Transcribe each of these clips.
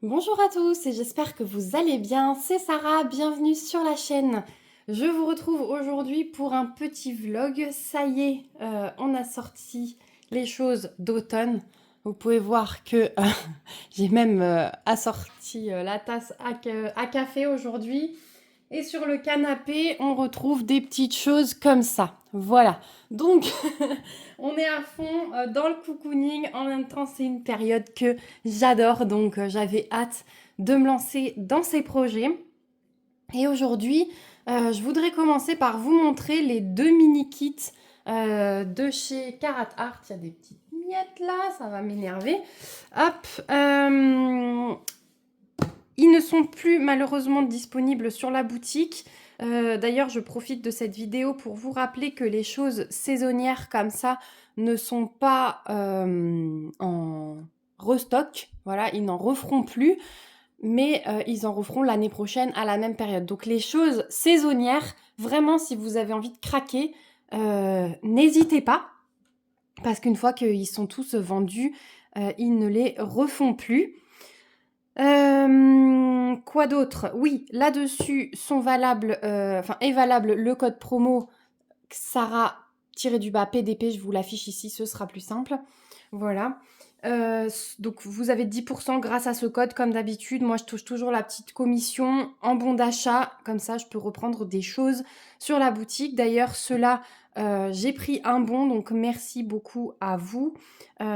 Bonjour à tous et j'espère que vous allez bien. C'est Sarah, bienvenue sur la chaîne. Je vous retrouve aujourd'hui pour un petit vlog. Ça y est, on a sorti les choses d'automne. Vous pouvez voir que j'ai même assorti la tasse à café aujourd'hui. Et sur le canapé, on retrouve des petites choses comme ça. Voilà. Donc, on est à fond dans le cocooning. En même temps, c'est une période que j'adore. Donc, j'avais hâte de me lancer dans ces projets. Et aujourd'hui, je voudrais commencer par vous montrer les deux mini-kits de chez Carat Art. Il y a des petites miettes là, ça va m'énerver. Hop. Ils ne sont plus malheureusement disponibles sur la boutique. D'ailleurs, je profite de cette vidéo pour vous rappeler que les choses saisonnières comme ça ne sont pas en restock. Voilà, ils n'en referont plus, mais ils en referont l'année prochaine à la même période. Donc les choses saisonnières, vraiment, si vous avez envie de craquer, n'hésitez pas, parce qu'une fois qu'ils sont tous vendus, ils ne les refont plus. Quoi d'autre? Oui, là-dessus sont valables, est valable le code promo Sarah-du-bas PDP, je vous l'affiche ici, ce sera plus simple. Voilà. Donc vous avez 10% grâce à ce code comme d'habitude. Moi je touche toujours la petite commission en bon d'achat, comme ça je peux reprendre des choses sur la boutique. D'ailleurs ceux-là, j'ai pris un bon, donc merci beaucoup à vous.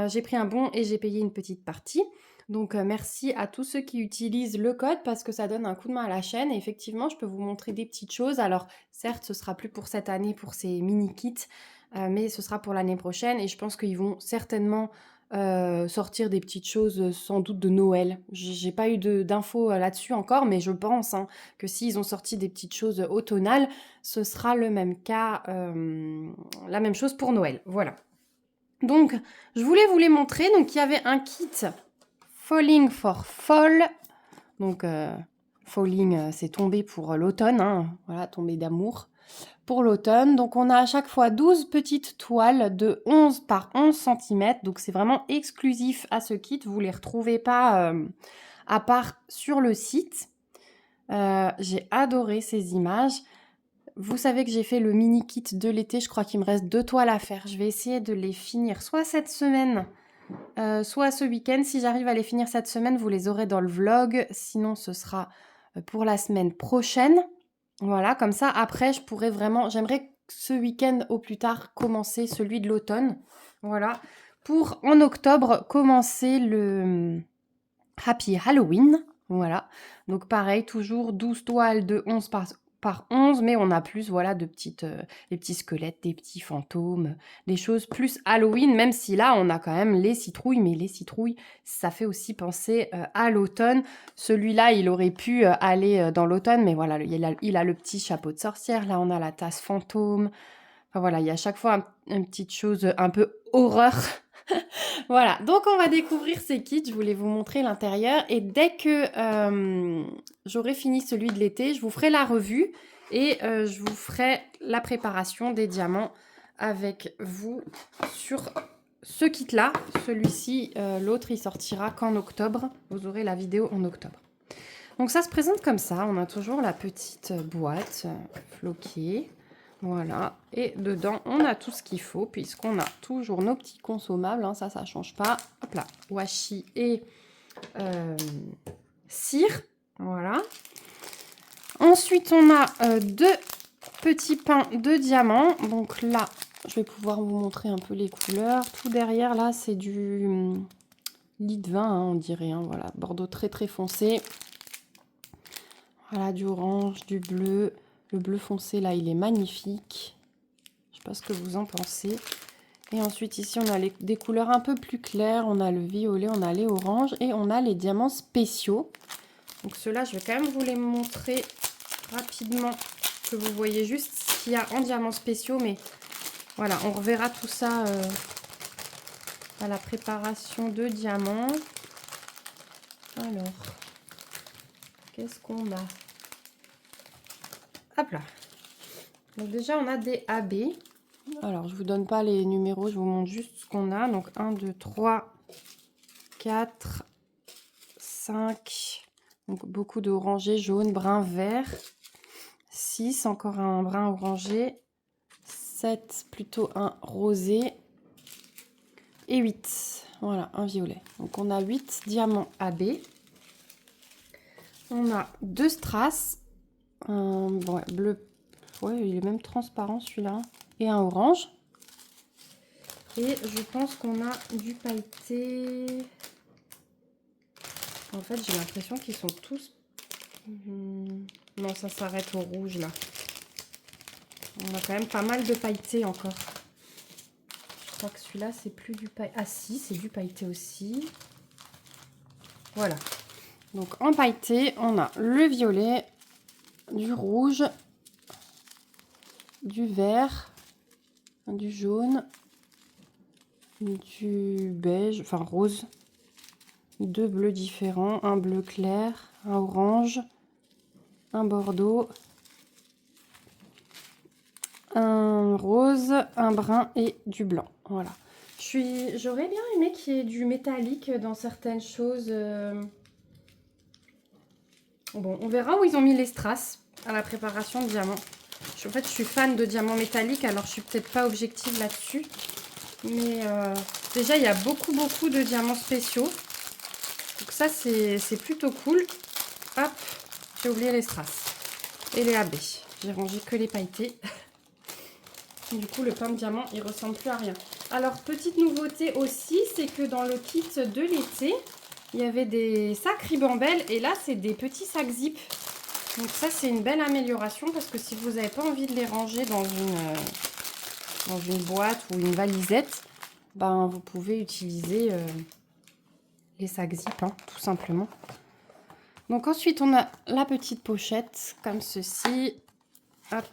J'ai pris un bon et j'ai payé une petite partie. Donc merci à tous ceux qui utilisent le code parce que ça donne un coup de main à la chaîne. Et effectivement, je peux vous montrer des petites choses. Alors certes, ce sera plus pour cette année pour ces mini-kits, mais ce sera pour l'année prochaine. Et je pense qu'ils vont certainement sortir des petites choses sans doute de Noël. J'ai pas eu d'infos là-dessus encore, mais je pense que s'ils ont sorti des petites choses automnales, ce sera le même cas, la même chose pour Noël. Voilà. Donc, je voulais vous les montrer. Donc, il y avait un kit Falling for Fall. Donc, falling, c'est tomber pour l'automne. Voilà, tomber d'amour pour l'automne. Donc, on a à chaque fois 12 petites toiles de 11 par 11 cm. Donc, c'est vraiment exclusif à ce kit. Vous ne les retrouvez pas à part sur le site. J'ai adoré ces images. Vous savez que j'ai fait le mini kit de l'été. Je crois qu'il me reste 2 toiles à faire. Je vais essayer de les finir soit cette semaine, soit ce week-end. Si j'arrive à les finir cette semaine, vous les aurez dans le vlog. Sinon, ce sera pour la semaine prochaine. Voilà, comme ça, après, je pourrais vraiment... J'aimerais ce week-end au plus tard commencer celui de l'automne. Voilà. Pour, en octobre, commencer le Happy Halloween. Voilà. Donc pareil, toujours 12 toiles de 11 par 11, mais on a plus, voilà, de petites, des petits squelettes, des petits fantômes, des choses plus Halloween, même si là, on a quand même les citrouilles, mais les citrouilles, ça fait aussi penser à l'automne. Celui-là, il aurait pu aller dans l'automne, mais voilà, il a le petit chapeau de sorcière, là, on a la tasse fantôme. Enfin voilà, il y a à chaque fois une petite chose un peu horreur. Voilà, donc on va découvrir ces kits, je voulais vous montrer l'intérieur et dès que j'aurai fini celui de l'été, je vous ferai la revue et je vous ferai la préparation des diamants avec vous sur ce kit-là. Celui-ci, l'autre, il sortira qu'en octobre. Vous aurez la vidéo en octobre. Donc ça se présente comme ça, on a toujours la petite boîte floquée. Voilà, et dedans, on a tout ce qu'il faut, puisqu'on a toujours nos petits consommables, ça change pas. Hop là, washi et cire, voilà. Ensuite, on a deux petits pains de diamants. Donc là, je vais pouvoir vous montrer un peu les couleurs. Tout derrière, là, c'est du lit de vin, on dirait, voilà, bordeaux très très foncé. Voilà, du orange, du bleu. Le bleu foncé, là, il est magnifique. Je sais pas ce que vous en pensez. Et ensuite, ici, on a des couleurs un peu plus claires. On a le violet, on a les oranges et on a les diamants spéciaux. Donc ceux-là, je vais quand même vous les montrer rapidement, que vous voyez juste ce qu'il y a en diamants spéciaux. Mais voilà, on reverra tout ça à la préparation de diamants. Alors, qu'est-ce qu'on a? Hop là. Donc déjà, on a des AB. Alors, je vous donne pas les numéros, je vous montre juste ce qu'on a. Donc, 1, 2, 3, 4, 5, donc beaucoup d'orangé, jaune, brun, vert. 6, encore un brun orangé. 7, plutôt un rosé. Et 8, voilà, un violet. Donc on a 8 diamants AB. On a 2 strass. Un bleu, ouais, il est même transparent celui-là. Et un orange. Et je pense qu'on a du pailleté. En fait, j'ai l'impression qu'ils sont tous... Non, ça s'arrête au rouge, là. On a quand même pas mal de pailleté encore. Je crois que celui-là, c'est plus du pailleté. Ah si, c'est du pailleté aussi. Voilà. Donc, en pailleté, on a le violet, du rouge, du vert, du jaune, du beige, enfin rose, 2 bleus différents, un bleu clair, un orange, un bordeaux, un rose, un brun et du blanc. Voilà. J'aurais bien aimé qu'il y ait du métallique dans certaines choses. Bon, on verra où ils ont mis les strass à la préparation de diamants. En fait, je suis fan de diamants métalliques, alors je suis peut-être pas objective là-dessus. Mais déjà, il y a beaucoup de diamants spéciaux. Donc ça, c'est plutôt cool. Hop, j'ai oublié les strass et les AB. J'ai rangé que les pailletés. Du coup, le pain de diamant, il ressemble plus à rien. Alors, petite nouveauté aussi, c'est que dans le kit de l'été, il y avait des sacs ribambelles. Et là, c'est des petits sacs zip. Donc ça, c'est une belle amélioration parce que si vous n'avez pas envie de les ranger dans une boîte ou une valisette, ben, vous pouvez utiliser les sacs zip, hein, tout simplement. Donc ensuite, on a la petite pochette comme ceci. Hop.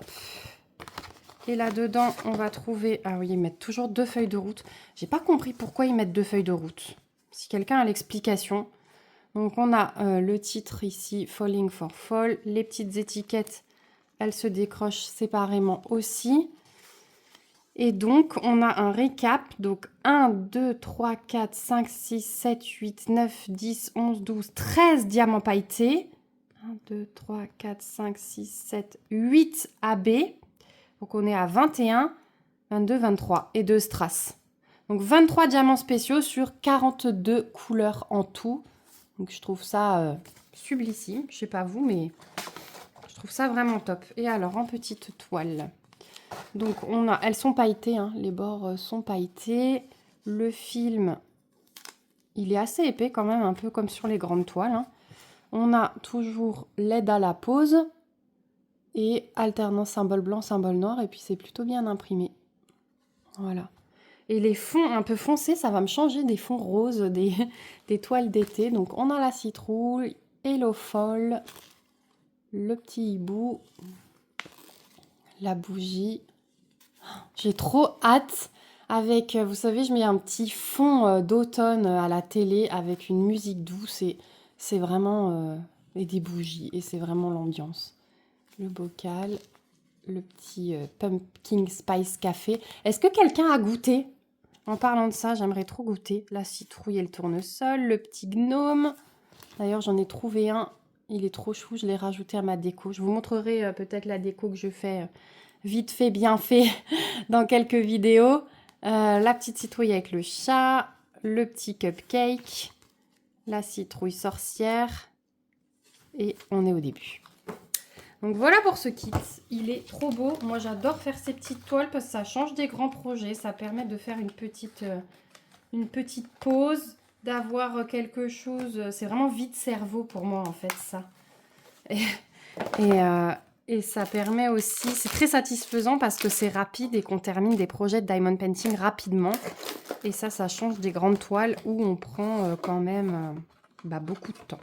Et là-dedans, on va trouver... Ah oui, ils mettent toujours 2 feuilles de route. J'ai pas compris pourquoi ils mettent 2 feuilles de route. Si quelqu'un a l'explication. Donc, on a le titre ici, Falling for Fall. Les petites étiquettes, elles se décrochent séparément aussi. Et donc, on a un récap. Donc, 1, 2, 3, 4, 5, 6, 7, 8, 9, 10, 11, 12, 13 diamants pailletés. 1, 2, 3, 4, 5, 6, 7, 8 AB. Donc, on est à 21, 22, 23 et 2 strass. Donc, 23 diamants spéciaux sur 42 couleurs en tout. Donc, je trouve ça sublissime. Je sais pas vous, mais je trouve ça vraiment top. Et alors, en petite toile. Donc, elles sont pailletées. Hein, les bords sont pailletés. Le film, il est assez épais quand même, un peu comme sur les grandes toiles. Hein. On a toujours l'aide à la pose. Et alternance symbole blanc, symbole noir. Et puis, c'est plutôt bien imprimé. Voilà. Et les fonds un peu foncés, ça va me changer des fonds roses, des toiles d'été. Donc, on a la citrouille, Hello Fall, le petit hibou, la bougie. J'ai trop hâte avec, vous savez, je mets un petit fond d'automne à la télé avec une musique douce. Et c'est vraiment... et des bougies. Et c'est vraiment l'ambiance. Le bocal, le petit pumpkin spice café. Est-ce que quelqu'un a goûté? En parlant de ça, j'aimerais trop goûter la citrouille et le tournesol, le petit gnome. D'ailleurs, j'en ai trouvé un. Il est trop chou, je l'ai rajouté à ma déco. Je vous montrerai peut-être la déco que je fais vite fait, bien fait dans quelques vidéos. La petite citrouille avec le chat, le petit cupcake, la citrouille sorcière. Et on est au début. Donc voilà pour ce kit, il est trop beau. Moi j'adore faire ces petites toiles parce que ça change des grands projets. Ça permet de faire une petite pause, d'avoir quelque chose. C'est vraiment vide cerveau pour moi en fait ça. Et ça permet aussi, c'est très satisfaisant parce que c'est rapide et qu'on termine des projets de diamond painting rapidement. Et ça change des grandes toiles où on prend quand même beaucoup de temps.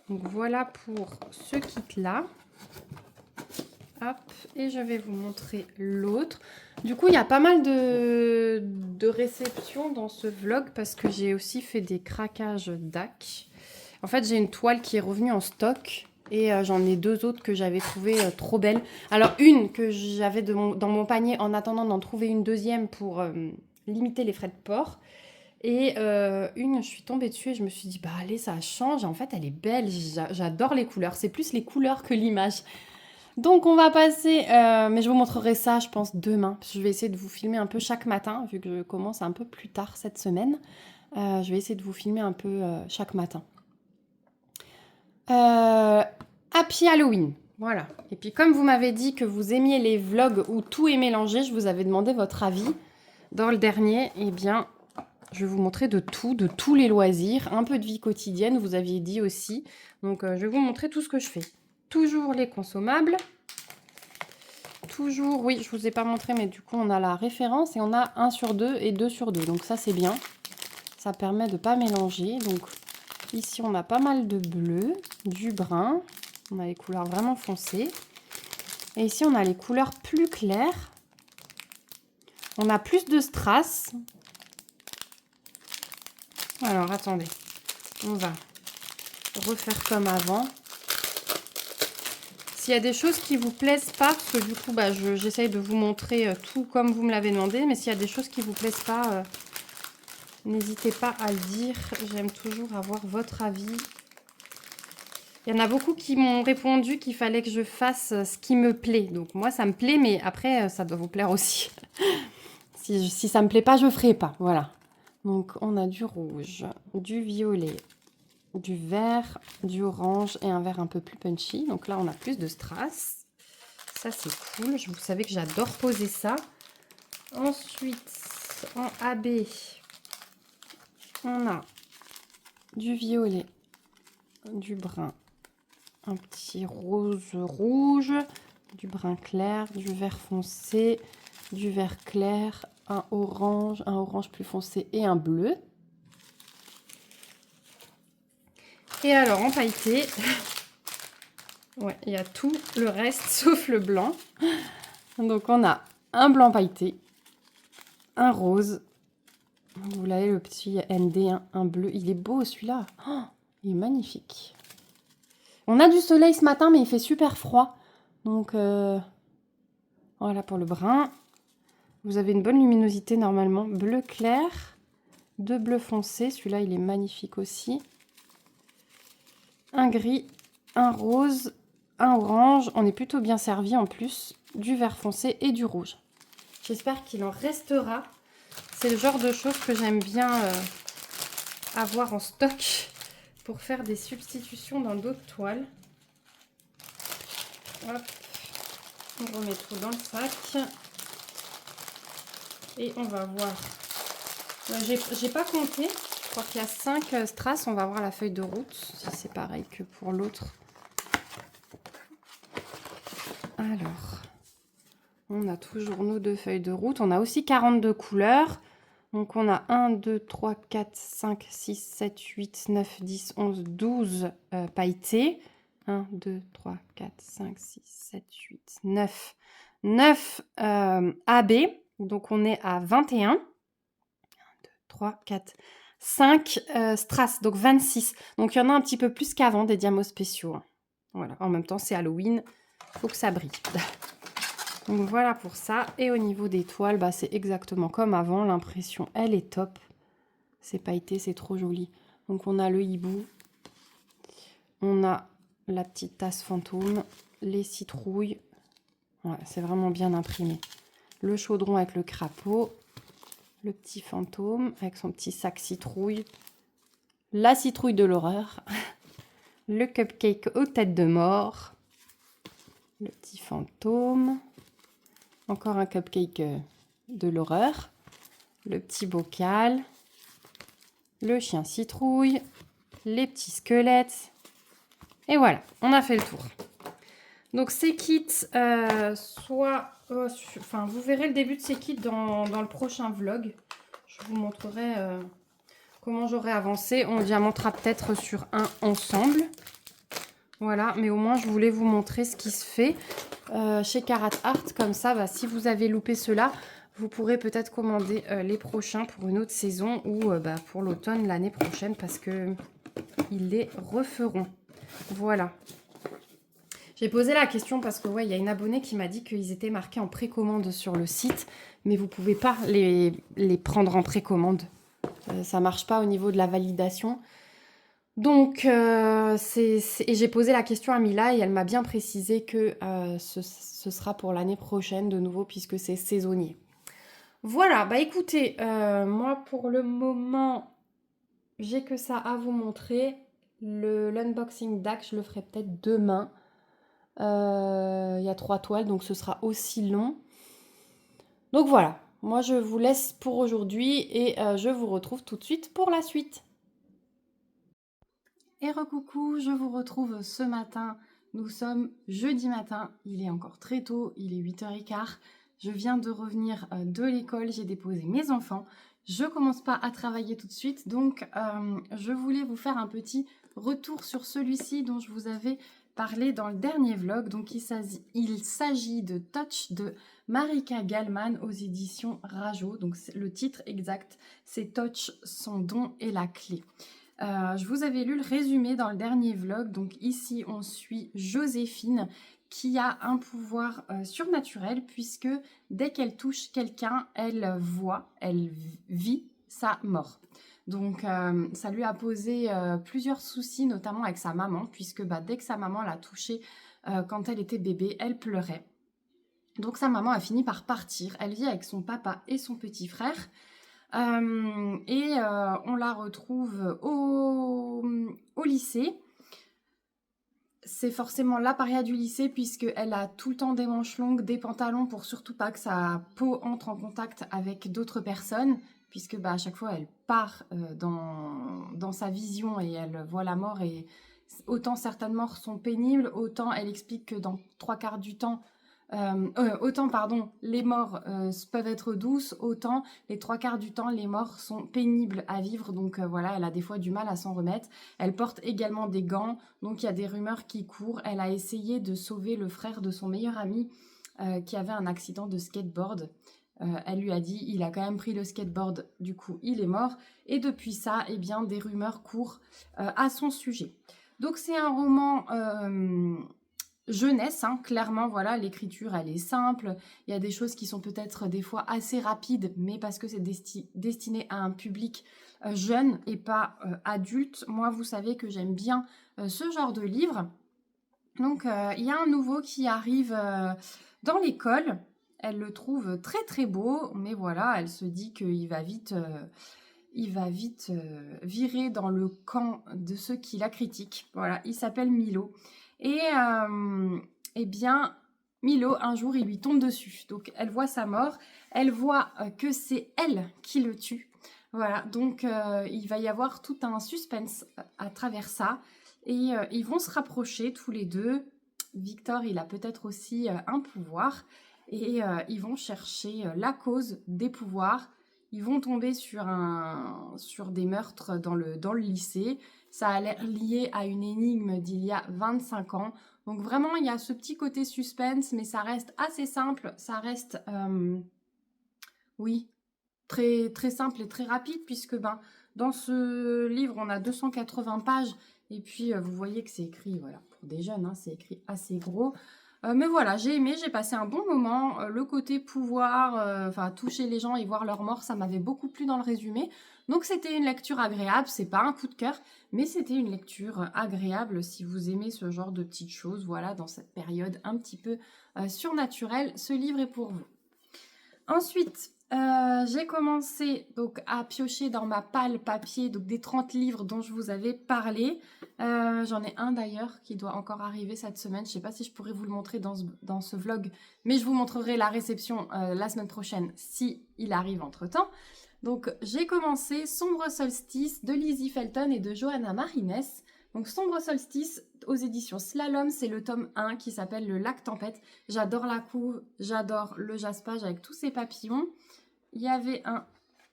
Donc voilà pour ce kit-là. Hop, et je vais vous montrer l'autre. Du coup, il y a pas mal de réceptions dans ce vlog parce que j'ai aussi fait des craquages DAC. En fait, j'ai une toile qui est revenue en stock et j'en ai 2 autres que j'avais trouvées trop belles. Alors, une que j'avais dans mon panier en attendant d'en trouver une deuxième pour limiter les frais de port. Et une, je suis tombée dessus et je me suis dit, bah allez, ça change. Et en fait, elle est belle. J'adore les couleurs. C'est plus les couleurs que l'image. Donc, on va passer... mais je vous montrerai ça, je pense, demain. Parce que je vais essayer de vous filmer un peu chaque matin, vu que je commence un peu plus tard cette semaine. Je vais essayer de vous filmer un peu chaque matin. Happy Halloween. Voilà. Et puis, comme vous m'avez dit que vous aimiez les vlogs où tout est mélangé, je vous avais demandé votre avis. Dans le dernier, eh bien... Je vais vous montrer de tous les loisirs, un peu de vie quotidienne, vous aviez dit aussi. Donc, je vais vous montrer tout ce que je fais. Toujours les consommables. Toujours, oui, je vous ai pas montré, mais du coup, on a la référence et on a 1 sur 2 et 2 sur 2. Donc, ça, c'est bien. Ça permet de ne pas mélanger. Donc, ici, on a pas mal de bleu, du brun. On a les couleurs vraiment foncées. Et ici, on a les couleurs plus claires. On a plus de strass. Alors, attendez, on va refaire comme avant. S'il y a des choses qui vous plaisent pas, parce que du coup, bah, j'essaye de vous montrer tout comme vous me l'avez demandé, mais s'il y a des choses qui vous plaisent pas, n'hésitez pas à le dire. J'aime toujours avoir votre avis. Il y en a beaucoup qui m'ont répondu qu'il fallait que je fasse ce qui me plaît. Donc moi, ça me plaît, mais après, ça doit vous plaire aussi. Si ça me plaît pas, je ferai pas. Voilà. Donc, on a du rouge, du violet, du vert, du orange et un vert un peu plus punchy. Donc là, on a plus de strass. Ça, c'est cool. Vous savez que j'adore poser ça. Ensuite, en AB, on a du violet, du brun, un petit rose rouge, du brun clair, du vert foncé, du vert clair, un orange plus foncé et un bleu. Et alors en pailleté, ouais, il y a tout le reste sauf le blanc. Donc on a un blanc pailleté, un rose, vous l'avez le petit ND, un bleu, il est beau celui-là, oh, il est magnifique. On a du soleil ce matin mais il fait super froid, donc voilà pour le brun. Vous avez une bonne luminosité normalement, bleu clair, deux bleus foncés, celui-là il est magnifique aussi. Un gris, un rose, un orange, on est plutôt bien servi en plus, du vert foncé et du rouge. J'espère qu'il en restera. C'est le genre de choses que j'aime bien avoir en stock pour faire des substitutions dans d'autres toiles. Hop, on remet tout dans le sac. Et on va voir. J'ai pas compté. Je crois qu'il y a 5 strass. On va voir la feuille de route. Si c'est pareil que pour l'autre. Alors, on a toujours nos 2 feuilles de route. On a aussi 42 couleurs. Donc, on a 1, 2, 3, 4, 5, 6, 7, 8, 9, 10, 11, 12 pailletés. 1, 2, 3, 4, 5, 6, 7, 8, 9. 9 AB. Donc, on est à 21. 1, 2, 3, 4, 5 strass. Donc, 26. Donc, il y en a un petit peu plus qu'avant des diamos spéciaux. Voilà. En même temps, c'est Halloween. Il faut que ça brille. Donc voilà pour ça. Et au niveau des toiles, bah, c'est exactement comme avant. L'impression, elle est top. C'est pailleté, c'est trop joli. Donc on a le hibou. On a la petite tasse fantôme. Les citrouilles. Ouais, c'est vraiment bien imprimé. Le chaudron avec le crapaud. Le petit fantôme avec son petit sac citrouille. La citrouille de l'horreur. Le cupcake aux têtes de mort. Le petit fantôme. Encore un cupcake de l'horreur. Le petit bocal. Le chien citrouille. Les petits squelettes. Et voilà, on a fait le tour. Donc ces kits, vous verrez le début de ces kits dans le prochain vlog. Je vous montrerai comment j'aurai avancé. On diamantera peut-être sur un ensemble. Voilà, mais au moins je voulais vous montrer ce qui se fait chez Carat Art. Comme ça, bah, si vous avez loupé cela, vous pourrez peut-être commander les prochains pour une autre saison ou pour l'automne l'année prochaine parce que ils les referont. Voilà. J'ai posé la question parce que ouais, il y a une abonnée qui m'a dit qu'ils étaient marqués en précommande sur le site, mais vous pouvez pas les prendre en précommande. ça marche pas au niveau de la validation. Donc, et j'ai posé la question à Mila et elle m'a bien précisé que ce sera pour l'année prochaine de nouveau puisque c'est saisonnier. Voilà, bah écoutez, moi pour le moment, j'ai que ça à vous montrer. L'unboxing d'Ac, je le ferai peut-être demain. Il y a 3 toiles, donc ce sera aussi long. Donc voilà, moi je vous laisse pour aujourd'hui et je vous retrouve tout de suite pour la suite. Et recoucou, je vous retrouve ce matin. Nous sommes jeudi matin, il est encore très tôt, il est 8h15. Je viens de revenir de l'école, j'ai déposé mes enfants. Je commence pas à travailler tout de suite, donc je voulais vous faire un petit retour sur celui-ci dont je vous avais parlé dans le dernier vlog. Donc il s'agit de Touch de Marika Gallman aux éditions Rajo. Donc le titre exact, c'est Touch, son don et la clé. Je vous avais lu le résumé dans le dernier vlog. Donc ici, on suit Joséphine qui a un pouvoir surnaturel puisque dès qu'elle touche quelqu'un, elle voit, elle vit sa mort. Donc ça lui a posé plusieurs soucis, notamment avec sa maman, puisque dès que sa maman l'a touchée quand elle était bébé, elle pleurait. Donc sa maman a fini par partir. Elle vit avec son papa et son petit frère. On la retrouve au lycée. C'est forcément la paria du lycée puisqu'elle a tout le temps des manches longues, des pantalons pour surtout pas que sa peau entre en contact avec d'autres personnes, puisque à chaque fois elle part dans sa vision et elle voit la mort, et autant certaines morts sont pénibles, autant elle explique que dans 3/4 du temps, les morts peuvent être douces, autant les 3/4 du temps, les morts sont pénibles à vivre. Donc voilà, elle a des fois du mal à s'en remettre. Elle porte également des gants, donc il y a des rumeurs qui courent. Elle a essayé de sauver le frère de son meilleur ami qui avait un accident de skateboard. Elle lui a dit, il a quand même pris le skateboard, du coup il est mort. Et depuis ça, eh bien, des rumeurs courent à son sujet. Donc c'est un roman jeunesse, clairement, voilà, l'écriture elle est simple, il y a des choses qui sont peut-être des fois assez rapides, mais parce que c'est destiné à un public jeune et pas adulte. Moi, vous savez que j'aime bien ce genre de livre. Donc, il y a un nouveau qui arrive dans l'école, elle le trouve très très beau, mais voilà, elle se dit qu'il va vite... virer dans le camp de ceux qui la critiquent. Voilà, il s'appelle Milo. Et eh bien, Milo, un jour, il lui tombe dessus. Donc, elle voit sa mort. Elle voit que c'est elle qui le tue. Voilà, donc il va y avoir tout un suspense à travers ça. Et ils vont se rapprocher tous les deux. Victor, il a peut-être aussi un pouvoir. Et ils vont chercher la cause des pouvoirs. Ils vont tomber sur des meurtres dans le lycée. Ça a l'air lié à une énigme d'il y a 25 ans. Donc vraiment, il y a ce petit côté suspense, mais ça reste assez simple. Ça reste, oui, très, très simple et très rapide, puisque dans ce livre, on a 280 pages. Et puis, vous voyez que c'est écrit, voilà, pour des jeunes, c'est écrit assez gros. Mais voilà, j'ai aimé, j'ai passé un bon moment. Le côté pouvoir, toucher les gens et voir leur mort, ça m'avait beaucoup plu dans le résumé. Donc c'était une lecture agréable, c'est pas un coup de cœur, mais c'était une lecture agréable si vous aimez ce genre de petites choses. Voilà, dans cette période un petit peu surnaturelle, ce livre est pour vous. Ensuite, j'ai commencé donc à piocher dans ma palle papier, donc des 30 livres dont je vous avais parlé. J'en ai un d'ailleurs qui doit encore arriver cette semaine. Je ne sais pas si je pourrais vous le montrer dans ce vlog, mais je vous montrerai la réception la semaine prochaine si il arrive entre-temps. Donc j'ai commencé Sombre Solstice de Lizzie Felton et de Johanna Marines. Donc Sombre Solstice aux éditions Slalom, c'est le tome 1 qui s'appelle Le Lac Tempête. J'adore la couve, j'adore le jaspage avec tous ces papillons. Il y avait un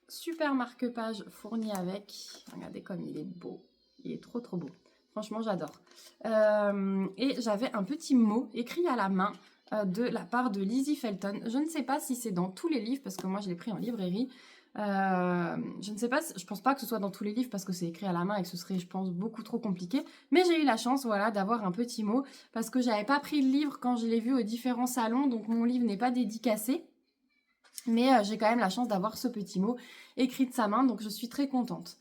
super marque-page fourni avec. Regardez comme il est beau, il est trop trop beau. Franchement, j'adore. Et j'avais un petit mot écrit à la main de la part de Lizzie Felton. Je ne sais pas si c'est dans tous les livres parce que moi je l'ai pris en librairie. Je ne sais pas, je pense pas que ce soit dans tous les livres parce que c'est écrit à la main et que ce serait, je pense, beaucoup trop compliqué. Mais j'ai eu la chance, voilà, d'avoir un petit mot parce que j'avais pas pris le livre quand je l'ai vu aux différents salons, donc mon livre n'est pas dédicacé. Mais j'ai quand même la chance d'avoir ce petit mot écrit de sa main, donc je suis très contente.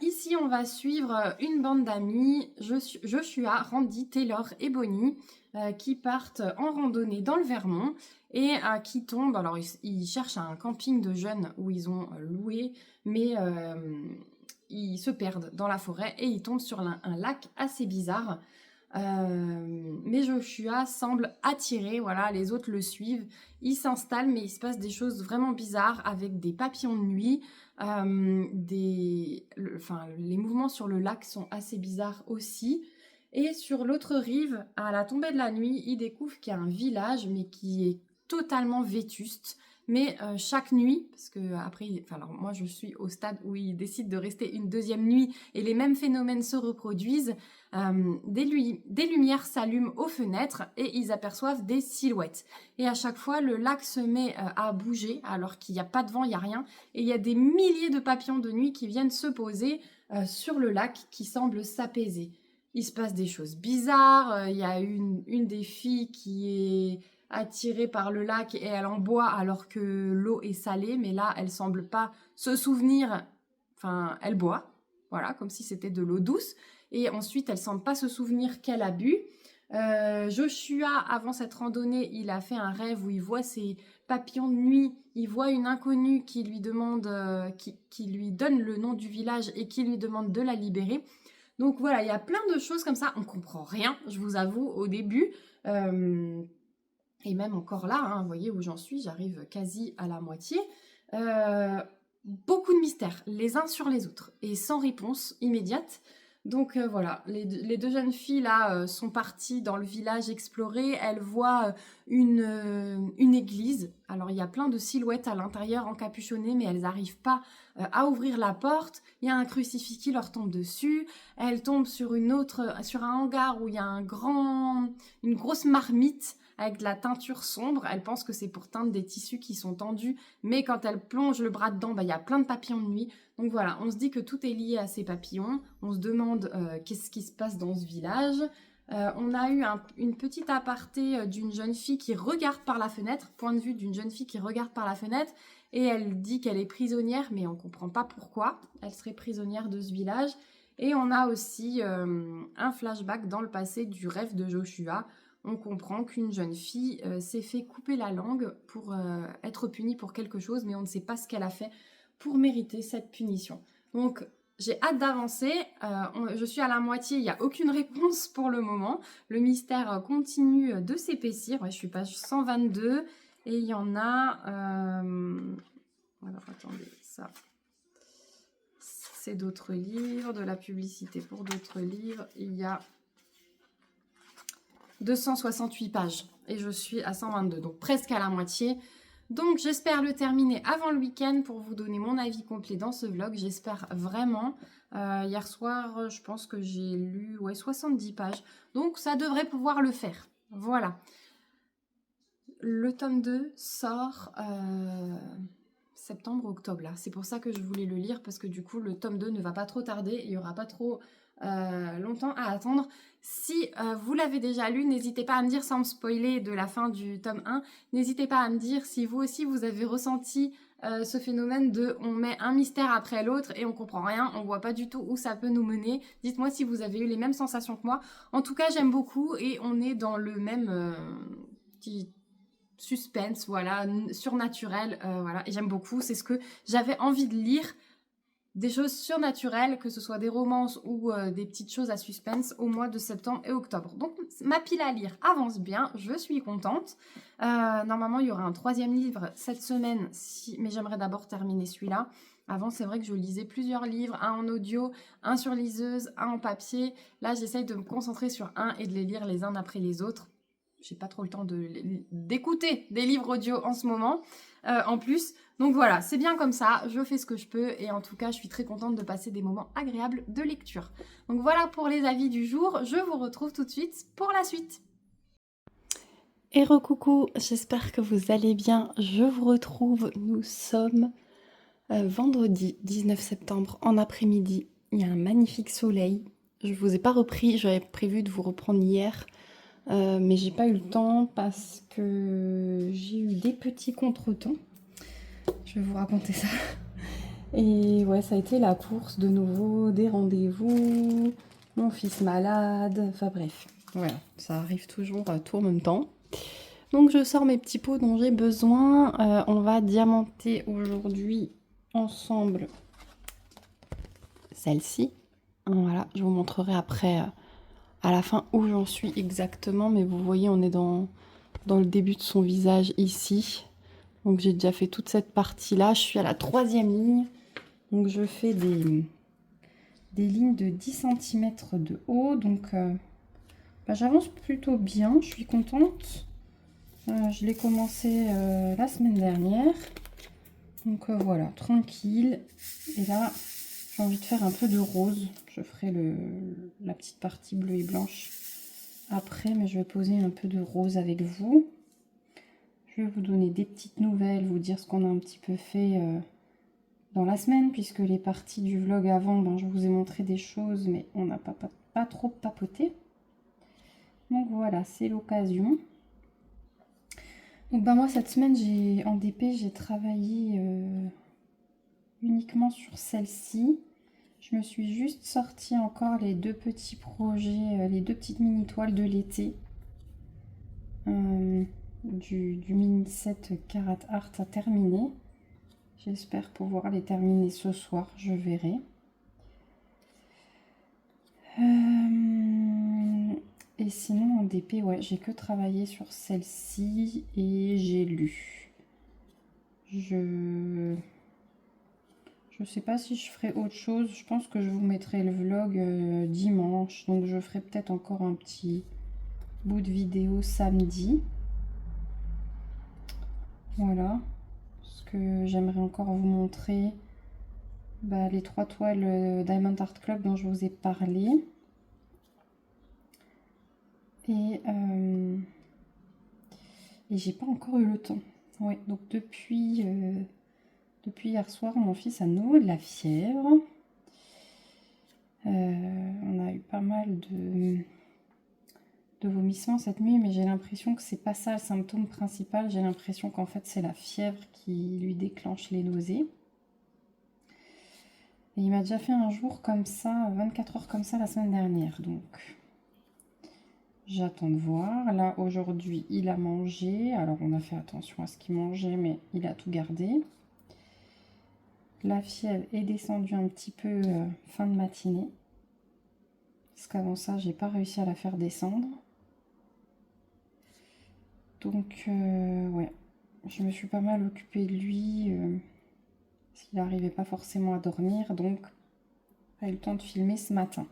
Ici, on va suivre une bande d'amis, Joshua, Randy, Taylor et Bonnie, qui partent en randonnée dans le Vermont et qui tombent. Alors, ils cherchent un camping de jeunes où ils ont loué, mais ils se perdent dans la forêt et ils tombent sur un lac assez bizarre. Mais Joshua semble attiré, voilà, les autres le suivent, il s'installe, mais il se passe des choses vraiment bizarres avec des papillons de nuit, les mouvements sur le lac sont assez bizarres aussi. Et sur l'autre rive, à la tombée de la nuit, il découvre qu'il y a un village, mais qui est totalement vétuste. Mais chaque nuit, parce que après, alors moi je suis au stade où il décide de rester une deuxième nuit et les mêmes phénomènes se reproduisent, des lumières s'allument aux fenêtres et ils aperçoivent des silhouettes. Et à chaque fois, le lac se met à bouger alors qu'il n'y a pas de vent, il n'y a rien. Et il y a des milliers de papillons de nuit qui viennent se poser sur le lac qui semble s'apaiser. Il se passe des choses bizarres, il y a une des filles qui est attirée par le lac et elle en boit alors que l'eau est salée, mais là, elle semble pas se souvenir, enfin, elle boit, voilà, comme si c'était de l'eau douce, et ensuite, elle semble pas se souvenir qu'elle a bu. Joshua, avant cette randonnée, il a fait un rêve où il voit ses papillons de nuit, il voit une inconnue qui lui demande, qui lui donne le nom du village et qui lui demande de la libérer. Donc voilà, il y a plein de choses comme ça, on comprend rien, je vous avoue, au début. Et même encore là, hein, vous voyez où j'en suis, j'arrive quasi à la moitié. Beaucoup de mystères, les uns sur les autres, et sans réponse immédiate. Donc voilà, les deux jeunes filles là sont parties dans le village explorer. Elles voient une église. Alors il y a plein de silhouettes à l'intérieur encapuchonnées, mais elles n'arrivent pas à ouvrir la porte. Il y a un crucifix qui leur tombe dessus. Elles tombent sur un hangar où il y a une grosse marmite avec de la teinture sombre. Elles pensent que c'est pour teindre des tissus qui sont tendus, mais quand elles plongent le bras dedans, il y a plein de papillons de nuit. Donc voilà, on se dit que tout est lié à ces papillons. On se demande qu'est-ce qui se passe dans ce village. On a eu une petite aparté d'une jeune fille qui regarde par la fenêtre, point de vue d'une jeune fille qui regarde par la fenêtre, et elle dit qu'elle est prisonnière, mais on ne comprend pas pourquoi elle serait prisonnière de ce village. Et on a aussi un flashback dans le passé du rêve de Joshua. On comprend qu'une jeune fille s'est fait couper la langue pour être punie pour quelque chose, mais on ne sait pas ce qu'elle a fait pour mériter cette punition. Donc, j'ai hâte d'avancer. Je suis à la moitié, il n'y a aucune réponse pour le moment. Le mystère continue de s'épaissir. Ouais, je suis page 122 et il y en a... Alors, attendez, ça... C'est d'autres livres, de la publicité pour d'autres livres. Il y a 268 pages et je suis à 122, donc presque à la moitié. Donc j'espère le terminer avant le week-end pour vous donner mon avis complet dans ce vlog, j'espère vraiment. Hier soir, je pense que j'ai lu 70 pages, donc ça devrait pouvoir le faire. Voilà. Le tome 2 sort septembre-octobre là, c'est pour ça que je voulais le lire, parce que du coup le tome 2 ne va pas trop tarder, il n'y aura pas trop longtemps à attendre. Si vous l'avez déjà lu, n'hésitez pas à me dire, sans me spoiler de la fin du tome 1, n'hésitez pas à me dire si vous aussi vous avez ressenti ce phénomène de on met un mystère après l'autre et on comprend rien, on voit pas du tout où ça peut nous mener. Dites-moi si vous avez eu les mêmes sensations que moi. En tout cas, j'aime beaucoup et on est dans le même petit suspense, voilà, surnaturel, voilà, et j'aime beaucoup, c'est ce que j'avais envie de lire, des choses surnaturelles, que ce soit des romances ou des petites choses à suspense au mois de septembre et octobre. Donc ma pile à lire avance bien, je suis contente. Normalement il y aura un 3e livre cette semaine, mais j'aimerais d'abord terminer celui-là. Avant, c'est vrai que je lisais plusieurs livres, un en audio, un sur liseuse, un en papier. Là, j'essaye de me concentrer sur un et de les lire les uns après les autres. J'ai pas trop le temps d'écouter des livres audio en ce moment, en plus. Donc voilà, c'est bien comme ça, je fais ce que je peux. Et en tout cas, je suis très contente de passer des moments agréables de lecture. Donc voilà pour les avis du jour. Je vous retrouve tout de suite pour la suite. Et recoucou, j'espère que vous allez bien. Je vous retrouve, nous sommes vendredi 19 septembre en après-midi. Il y a un magnifique soleil. Je vous ai pas repris, j'avais prévu de vous reprendre hier. Mais j'ai pas eu le temps parce que j'ai eu des petits contretemps. Je vais vous raconter ça. Et ouais, ça a été la course de nouveau, des rendez-vous, mon fils malade, enfin bref. Voilà, ça arrive toujours tout en même temps. Donc je sors mes petits pots dont j'ai besoin. On va diamanter aujourd'hui ensemble celle-ci. Voilà, je vous montrerai après à la fin où j'en suis exactement. Mais vous voyez, on est dans le début de son visage ici. Donc j'ai déjà fait toute cette partie-là. Je suis à la 3e ligne. Donc je fais des lignes de 10 cm de haut. Donc j'avance plutôt bien. Je suis contente. Je l'ai commencé la semaine dernière. Donc voilà, tranquille. Et là, j'ai envie de faire un peu de rose. Je ferai la petite partie bleue et blanche après, mais je vais poser un peu de rose avec vous. Je vais vous donner des petites nouvelles, vous dire ce qu'on a un petit peu fait dans la semaine, puisque les parties du vlog avant, je vous ai montré des choses, mais on n'a pas trop papoté. Donc voilà, c'est l'occasion. Donc moi, cette semaine, en DP, j'ai travaillé uniquement sur celle-ci. Je me suis juste sorti encore les 2 petits projets, les 2 petites mini toiles de l'été. Du mini set Carat Art à terminer. J'espère pouvoir les terminer ce soir, je verrai. Et sinon en DP, ouais, j'ai que travaillé sur celle-ci et j'ai lu. Je sais pas si je ferai autre chose. Je pense que je vous mettrai le vlog dimanche. Donc je ferai peut-être encore un petit bout de vidéo samedi. Voilà. Ce que j'aimerais encore vous montrer, les 3 toiles Diamond Art Club dont je vous ai parlé. Et j'ai pas encore eu le temps. Ouais, donc depuis hier soir, mon fils a de nouveau de la fièvre. On a eu pas mal de vomissements cette nuit, mais j'ai l'impression que c'est pas ça le symptôme principal. J'ai l'impression qu'en fait c'est la fièvre qui lui déclenche les nausées. Et il m'a déjà fait un jour comme ça, 24 heures comme ça la semaine dernière. Donc j'attends de voir. Là aujourd'hui il a mangé. Alors on a fait attention à ce qu'il mangeait, mais il a tout gardé. La fièvre est descendue un petit peu fin de matinée. Parce qu'avant ça, j'ai pas réussi à la faire descendre. Donc, ouais, je me suis pas mal occupée de lui. Parce qu'il n'arrivait pas forcément à dormir. Donc, pas eu le temps de filmer ce matin.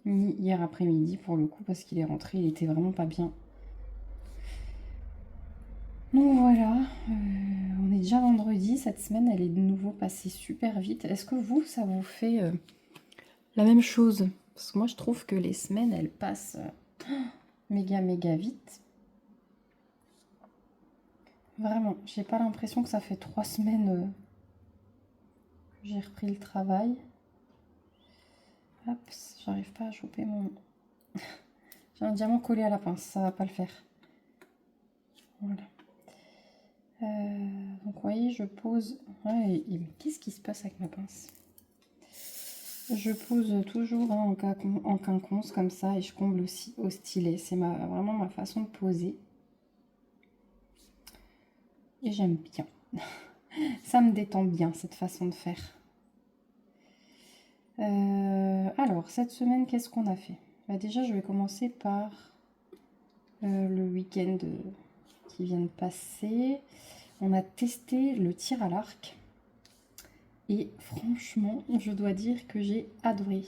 Ni hier après-midi pour le coup, parce qu'il est rentré, il était vraiment pas bien. Donc voilà, on est déjà vendredi. Cette semaine, elle est de nouveau passée super vite. Est-ce que vous, ça vous fait la même chose? Parce que moi, je trouve que les semaines, elles passent méga vite. Vraiment, j'ai pas l'impression que ça fait 3 semaines que j'ai repris le travail. Hop, j'arrive pas à choper mon... J'ai un diamant collé à la pince, ça va pas le faire. Voilà. Donc vous voyez, je pose... Ouais, qu'est-ce qui se passe avec ma pince? Je pose toujours en quinconce comme ça et je comble aussi au stylet. C'est vraiment ma façon de poser. Et j'aime bien. Ça me détend bien cette façon de faire. Alors, cette semaine, qu'est-ce qu'on a fait? Déjà, je vais commencer par le week-end qui vient de passer. On a testé le tir à l'arc. Et franchement, je dois dire que j'ai adoré.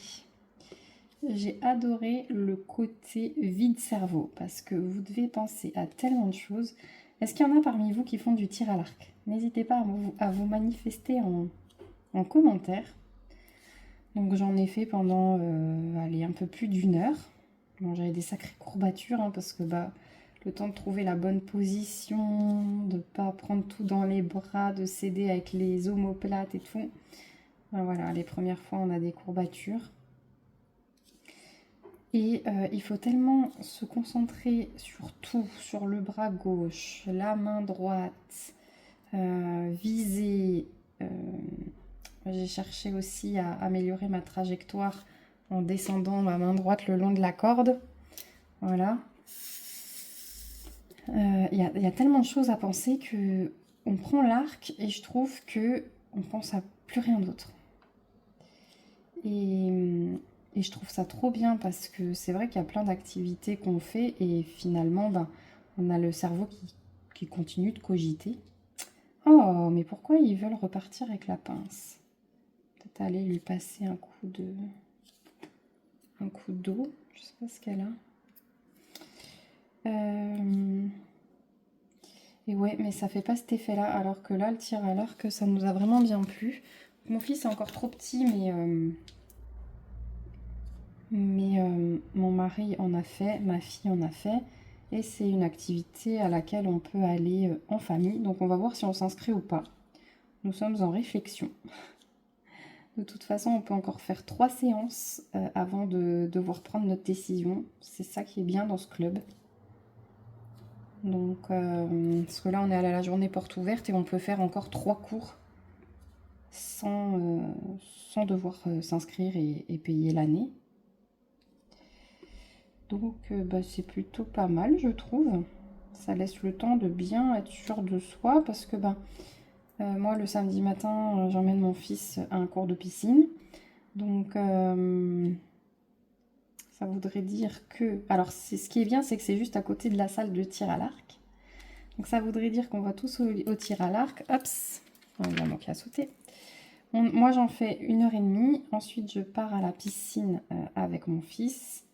J'ai adoré le côté vide-cerveau parce que vous devez penser à tellement de choses. Est-ce qu'il y en a parmi vous qui font du tir à l'arc? N'hésitez pas à vous manifester en commentaire. Donc j'en ai fait pendant un peu plus d'1 heure. Bon, j'avais des sacrées courbatures parce que le temps de trouver la bonne position, de ne pas prendre tout dans les bras, de s'aider avec les omoplates et tout. Voilà, les premières fois on a des courbatures. Et il faut tellement se concentrer sur tout, sur le bras gauche, la main droite, viser. J'ai cherché aussi à améliorer ma trajectoire en descendant ma main droite le long de la corde. Voilà. Il y a tellement de choses à penser que on prend l'arc et je trouve que on pense à plus rien d'autre. Et je trouve ça trop bien parce que c'est vrai qu'il y a plein d'activités qu'on fait et finalement, ben, on a le cerveau qui continue de cogiter. Oh, mais pourquoi ils veulent repartir avec la pince? Peut-être aller lui passer un coup d'eau. Je sais pas ce qu'elle a. Et ouais, mais ça fait pas cet effet-là, alors que là, le tir à l'arc, ça nous a vraiment bien plu. Mon fils est encore trop petit, mais mon mari en a fait, ma fille en a fait. Et c'est une activité à laquelle on peut aller en famille. Donc on va voir si on s'inscrit ou pas. Nous sommes en réflexion. De toute façon, on peut encore faire 3 séances avant de devoir prendre notre décision. C'est ça qui est bien dans ce club. Donc, parce que là, on est à la journée porte ouverte et on peut faire encore 3 cours sans devoir s'inscrire et payer l'année. Donc, bah, c'est plutôt pas mal, je trouve. Ça laisse le temps de bien être sûr de soi parce que ben, moi, le samedi matin, j'emmène mon fils à un cours de piscine. Donc, ça voudrait dire que... Alors, ce qui est bien, c'est que c'est juste à côté de la salle de tir à l'arc. Donc, ça voudrait dire qu'on va tous au tir à l'arc. Hops, il va manquer à sauter. Moi, j'en fais 1h30. Ensuite, je pars à la piscine avec mon fils.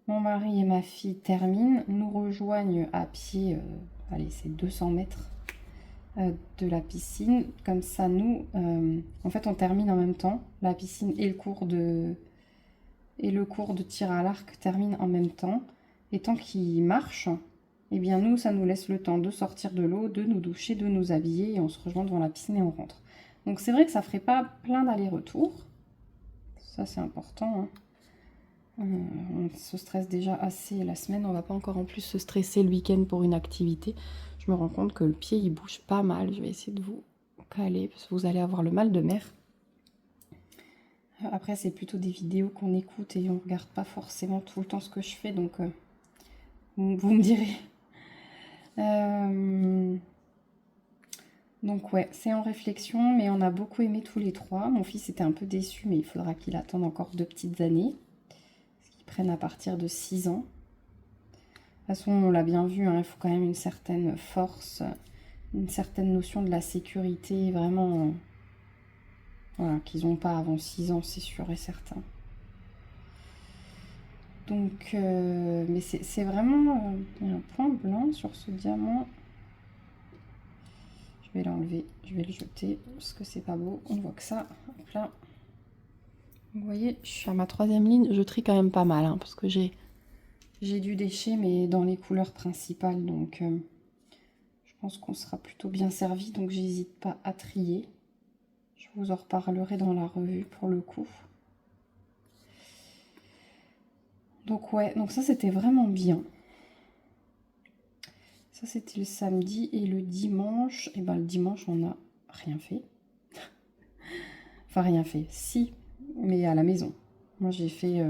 Mon mari et ma fille terminent, nous rejoignent à pied, allez, c'est 200 mètres de la piscine. Comme ça, nous, en fait, on termine en même temps. La piscine et le cours de tir à l'arc terminent en même temps. Et tant qu'ils marchent, eh bien, nous, ça nous laisse le temps de sortir de l'eau, de nous doucher, de nous habiller. Et on se rejoint devant la piscine et on rentre. Donc, c'est vrai que ça ferait pas plein d'allers-retours. Ça, c'est important, hein. On se stresse déjà assez la semaine, on va pas encore en plus se stresser le week-end pour une activité. Je me rends compte que le pied il bouge pas mal, je vais essayer de vous caler parce que vous allez avoir le mal de mer. Après c'est plutôt des vidéos qu'on écoute et on regarde pas forcément tout le temps ce que je fais, donc vous me direz. Donc ouais, c'est en réflexion, mais on a beaucoup aimé tous les trois. Mon fils était un peu déçu, mais il faudra qu'il attende encore 2 petites années. Prennent à partir de 6 ans. De toute façon, on l'a bien vu, hein, il faut quand même une certaine force, une certaine notion de la sécurité, vraiment, voilà, qu'ils n'ont pas avant 6 ans, c'est sûr et certain. Donc, mais c'est vraiment, il y a un point blanc sur ce diamant. Je vais l'enlever, je vais le jeter, parce que c'est pas beau, on voit que ça, hop là. Vous voyez, je suis à ma 3e ligne, je trie quand même pas mal, hein, parce que j'ai du déchet, mais dans les couleurs principales, donc je pense qu'on sera plutôt bien servi, donc j'hésite pas à trier. Je vous en reparlerai dans la revue pour le coup. Donc ouais, donc ça c'était vraiment bien. Ça c'était le samedi et le dimanche, et ben le dimanche on n'a rien fait. Enfin rien fait, si, mais à la maison. Moi j'ai fait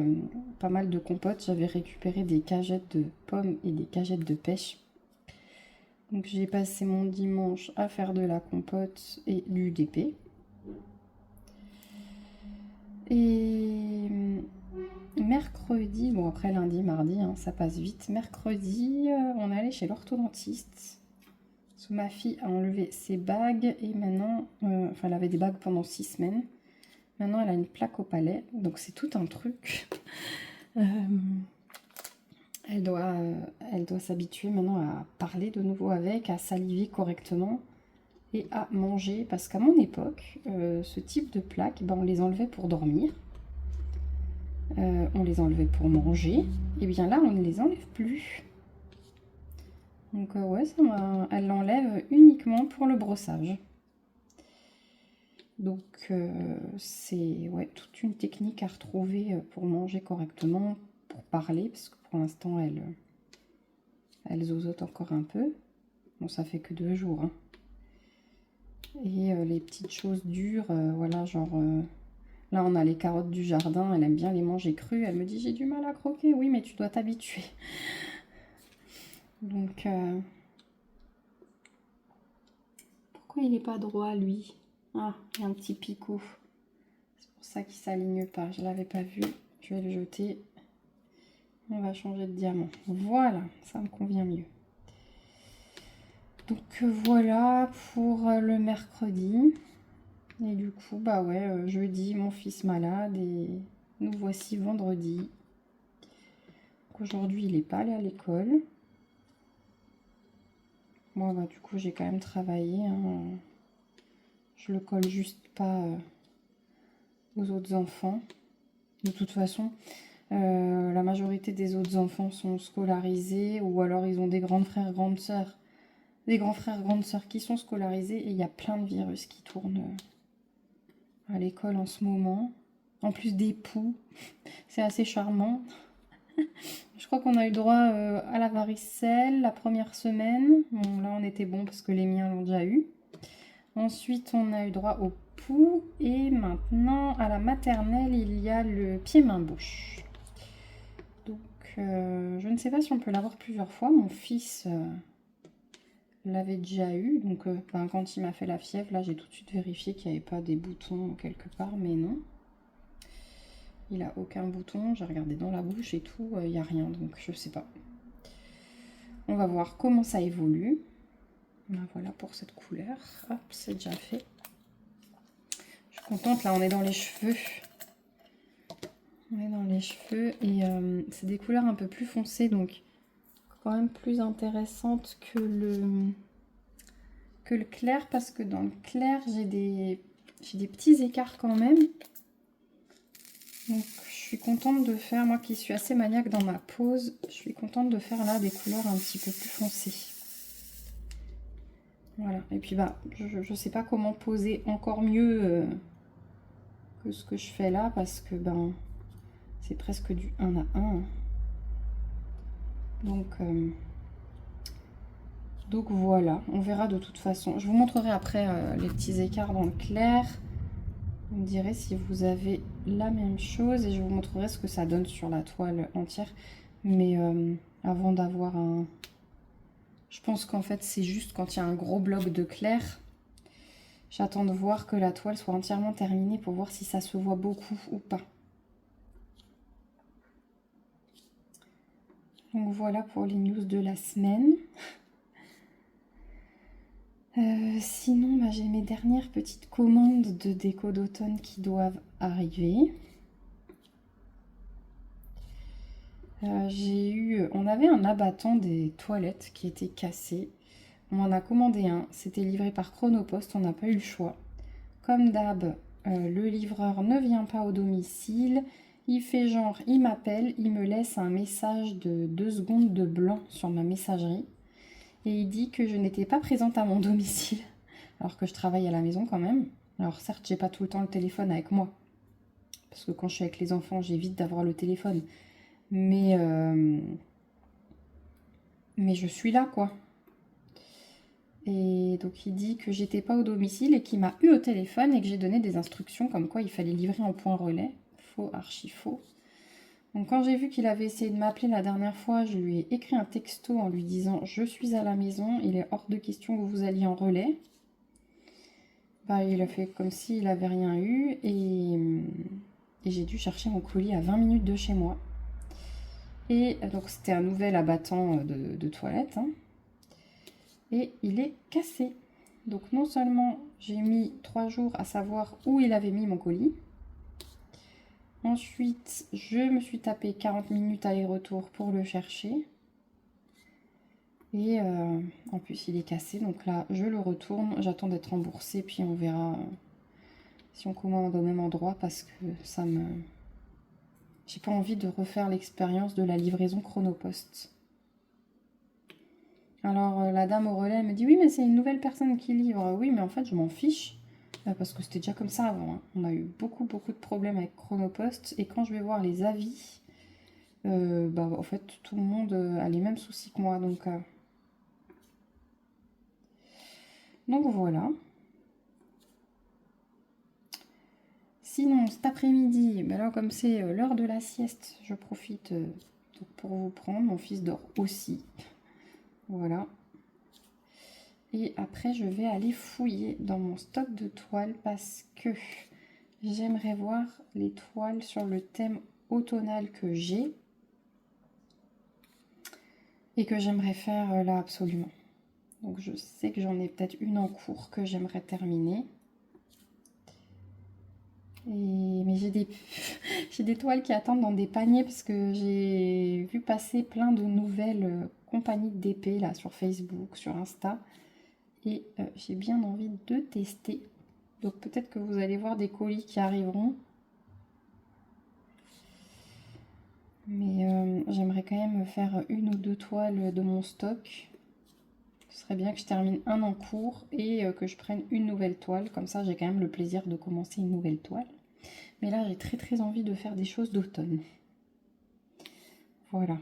pas mal de compotes, j'avais récupéré des cagettes de pommes et des cagettes de pêche. Donc j'ai passé mon dimanche à faire de la compote et du UDP. Et mercredi, bon après lundi, mardi, hein, ça passe vite. Mercredi, on est allé chez l'orthodontiste. Ma fille a enlevé ses bagues et maintenant, enfin elle avait des bagues pendant 6 semaines. Maintenant elle a une plaque au palais, donc c'est tout un truc. Elle doit s'habituer maintenant à parler de nouveau avec, à saliver correctement et à manger. Parce qu'à mon époque, ce type de plaques, ben, on les enlevait pour dormir. On les enlevait pour manger. Et bien là, on ne les enlève plus. Donc ouais, elle l'enlève uniquement pour le brossage. Donc c'est ouais, toute une technique à retrouver pour manger correctement, pour parler, parce que pour l'instant, elle zozote encore un peu. Bon, ça fait que 2 jours, hein. Et les petites choses dures, voilà, genre... là, on a les carottes du jardin. Elle aime bien les manger crues. Elle me dit, j'ai du mal à croquer. Oui, mais tu dois t'habituer. Donc, pourquoi il n'est pas droit, lui? Ah, il y a un petit picot. C'est pour ça qu'il ne s'aligne pas. Je ne l'avais pas vu. Je vais le jeter. On va changer de diamant. Voilà, ça me convient mieux. Donc, voilà pour le mercredi. Et du coup, bah ouais, jeudi, mon fils malade. Et nous voici vendredi. Aujourd'hui, il n'est pas allé à l'école. Moi, bah, du coup, j'ai quand même travaillé. Hein. Je le colle juste pas aux autres enfants. De toute façon, la majorité des autres enfants sont scolarisés ou alors ils ont des grands frères, grandes sœurs. Des grands frères, grandes sœurs qui sont scolarisés et il y a plein de virus qui tournent à l'école en ce moment. En plus des poux, c'est assez charmant. Je crois qu'on a eu droit à la varicelle la première semaine. Bon, là, on était bon parce que les miens l'ont déjà eu. Ensuite, on a eu droit au pouls. Et maintenant, à la maternelle, il y a le pied-main-bouche. Donc, je ne sais pas si on peut l'avoir plusieurs fois. Mon fils l'avait déjà eu. Donc, quand il m'a fait la fièvre, là, j'ai tout de suite vérifié qu'il n'y avait pas des boutons quelque part. Mais non. Il n'a aucun bouton. J'ai regardé dans la bouche et tout. Il n'y a rien. Donc, je ne sais pas. On va voir comment ça évolue. Ben, voilà pour cette couleur. Hop, c'est déjà fait. Je suis contente. Là, on est dans les cheveux. On est dans les cheveux. Et c'est des couleurs un peu plus foncées. Donc, quand même plus intéressantes que le clair. Parce que dans le clair, j'ai des petits écarts quand même. Donc, je suis contente de faire, moi qui suis assez maniaque dans ma pose, je suis contente de faire là des couleurs un petit peu plus foncées. Voilà, et puis bah, je sais pas comment poser encore mieux que ce que je fais là, parce que ben, c'est presque du 1 à 1. Donc voilà, on verra de toute façon. Je vous montrerai après les petits écarts dans le clair. Vous me direz si vous avez la même chose et je vous montrerai ce que ça donne sur la toile entière. Mais avant d'avoir un... Je pense qu'en fait c'est juste quand il y a un gros bloc de clair. J'attends de voir que la toile soit entièrement terminée pour voir si ça se voit beaucoup ou pas. Donc voilà pour les news de la semaine. Sinon, bah, j'ai mes dernières petites commandes de déco d'automne qui doivent arriver. On avait un abattant des toilettes qui était cassé. On en a commandé un. C'était livré par Chronopost. On n'a pas eu le choix. Comme d'hab, le livreur ne vient pas au domicile. Il fait genre, il m'appelle, il me laisse un message de 2 secondes de blanc sur ma messagerie. Et il dit que je n'étais pas présente à mon domicile. Alors que je travaille à la maison quand même. Alors certes, j'ai pas tout le temps le téléphone avec moi. Parce que quand je suis avec les enfants, j'évite d'avoir le téléphone. Mais je suis là, quoi. Et donc il dit que j'étais pas au domicile et qu'il m'a eu au téléphone et que j'ai donné des instructions comme quoi il fallait livrer en point relais. Faux, archi faux. Donc quand j'ai vu qu'il avait essayé de m'appeler la dernière fois, je lui ai écrit un texto en lui disant « Je suis à la maison, il est hors de question que vous alliez en relais ». Bah, il a fait comme s'il n'avait rien eu et j'ai dû chercher mon colis à 20 minutes de chez moi. Et donc c'était un nouvel abattant de toilette. Hein. Et il est cassé. Donc non seulement j'ai mis 3 jours à savoir où il avait mis mon colis. Ensuite, je me suis tapé 40 minutes aller-retour pour le chercher. Et en plus, il est cassé. Donc là, je le retourne. J'attends d'être remboursée. Puis on verra si on commande au même endroit. Parce que ça me... J'ai pas envie de refaire l'expérience de la livraison Chronopost. Alors la dame au relais elle me dit « Oui, mais c'est une nouvelle personne qui livre. » Oui, mais en fait, je m'en fiche. Parce que c'était déjà comme ça avant. Hein. On a eu beaucoup de problèmes avec Chronopost. Et quand je vais voir les avis, en fait, tout le monde a les mêmes soucis que moi. Donc voilà. Sinon, cet après-midi, ben là, comme c'est l'heure de la sieste, je profite pour vous prendre. Mon fils dort aussi. Voilà. Et après, je vais aller fouiller dans mon stock de toiles parce que j'aimerais voir les toiles sur le thème automnal que j'ai et que j'aimerais faire là absolument. Donc je sais que j'en ai peut-être une en cours que j'aimerais terminer. Mais j'ai des toiles qui attendent dans des paniers parce que j'ai vu passer plein de nouvelles compagnies d'épées là sur Facebook, sur Insta. Et j'ai bien envie de tester. Donc peut-être que vous allez voir des colis qui arriveront. Mais j'aimerais quand même faire une ou deux toiles de mon stock. Ce serait bien que je termine un en cours et que je prenne une nouvelle toile. Comme ça, j'ai quand même le plaisir de commencer une nouvelle toile. Mais là, j'ai très envie de faire des choses d'automne. Voilà.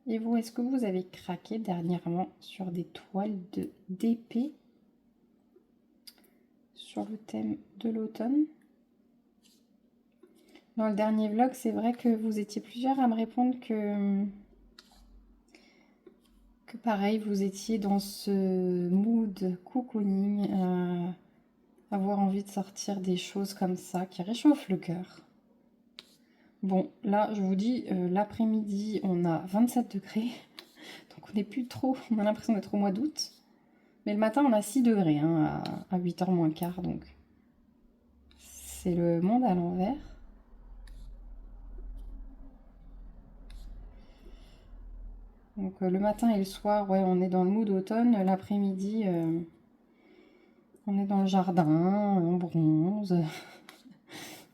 Et vous, est-ce que vous avez craqué dernièrement sur des toiles d'épée sur le thème de l'automne? Dans le dernier vlog, c'est vrai que vous étiez plusieurs à me répondre que pareil, vous étiez dans ce mood cocooning, avoir envie de sortir des choses comme ça qui réchauffent le cœur. Bon, là, je vous dis, l'après-midi, on a 27 degrés. Donc on n'est plus trop, on a l'impression d'être au mois d'août. Mais le matin, on a 6 degrés hein, à 8h moins quart. Donc c'est le monde à l'envers. Donc le matin et le soir, ouais, on est dans le mood automne. L'après-midi, on est dans le jardin, on bronze.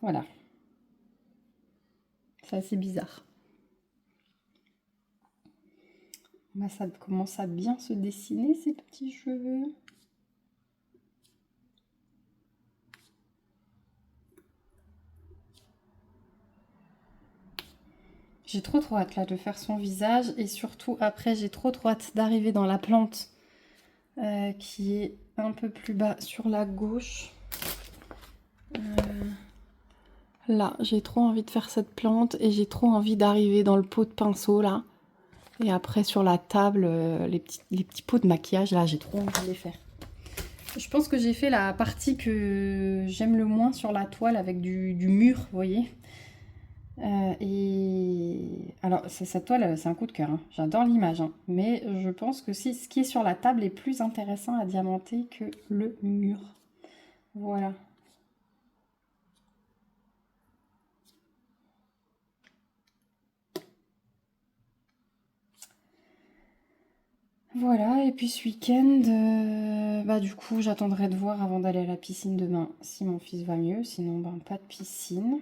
Voilà. C'est assez bizarre. Bah, ça commence à bien se dessiner, ces petits cheveux. J'ai trop hâte là de faire son visage. Et surtout, après, j'ai trop hâte d'arriver dans la plante qui est un peu plus bas sur la gauche. Là, j'ai trop envie de faire cette plante et j'ai trop envie d'arriver dans le pot de pinceau là. Et après sur la table, les petits pots de maquillage là, j'ai trop envie de les faire. Je pense que j'ai fait la partie que j'aime le moins sur la toile avec du mur, vous voyez. Et alors cette toile, c'est un coup de cœur, hein. J'adore l'image, hein. Mais je pense que ce qui est sur la table est plus intéressant à diamanter que le mur. Voilà. Voilà, et puis ce week-end, bah du coup j'attendrai de voir avant d'aller à la piscine demain si mon fils va mieux, sinon ben pas de piscine.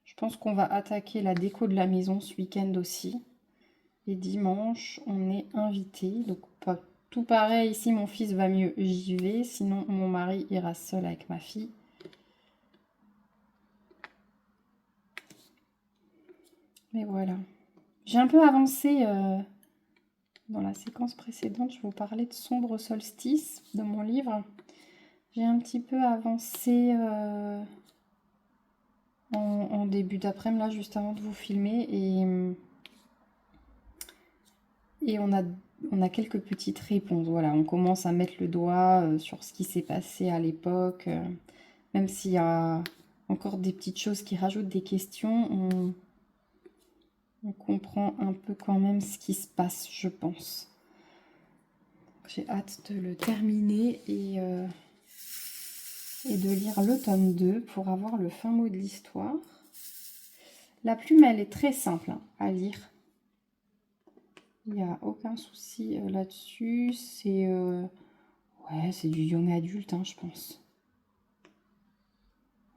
Je pense qu'on va attaquer la déco de la maison ce week-end aussi. Et dimanche, on est invité, donc pas tout pareil, si mon fils va mieux, j'y vais, sinon mon mari ira seul avec ma fille. Mais voilà. J'ai un peu avancé dans la séquence précédente, je vous parlais de Sombre Solstice de mon livre. J'ai un petit peu avancé en début d'après-midi, là, juste avant de vous filmer. Et on a quelques petites réponses. Voilà, on commence à mettre le doigt sur ce qui s'est passé à l'époque. Même s'il y a encore des petites choses qui rajoutent des questions, on comprend un peu quand même ce qui se passe, je pense. J'ai hâte de le terminer et de lire le tome 2 pour avoir le fin mot de l'histoire. La plume, elle est très simple hein, à lire. Il n'y a aucun souci là-dessus. C'est ouais, c'est du young adulte, hein, je pense.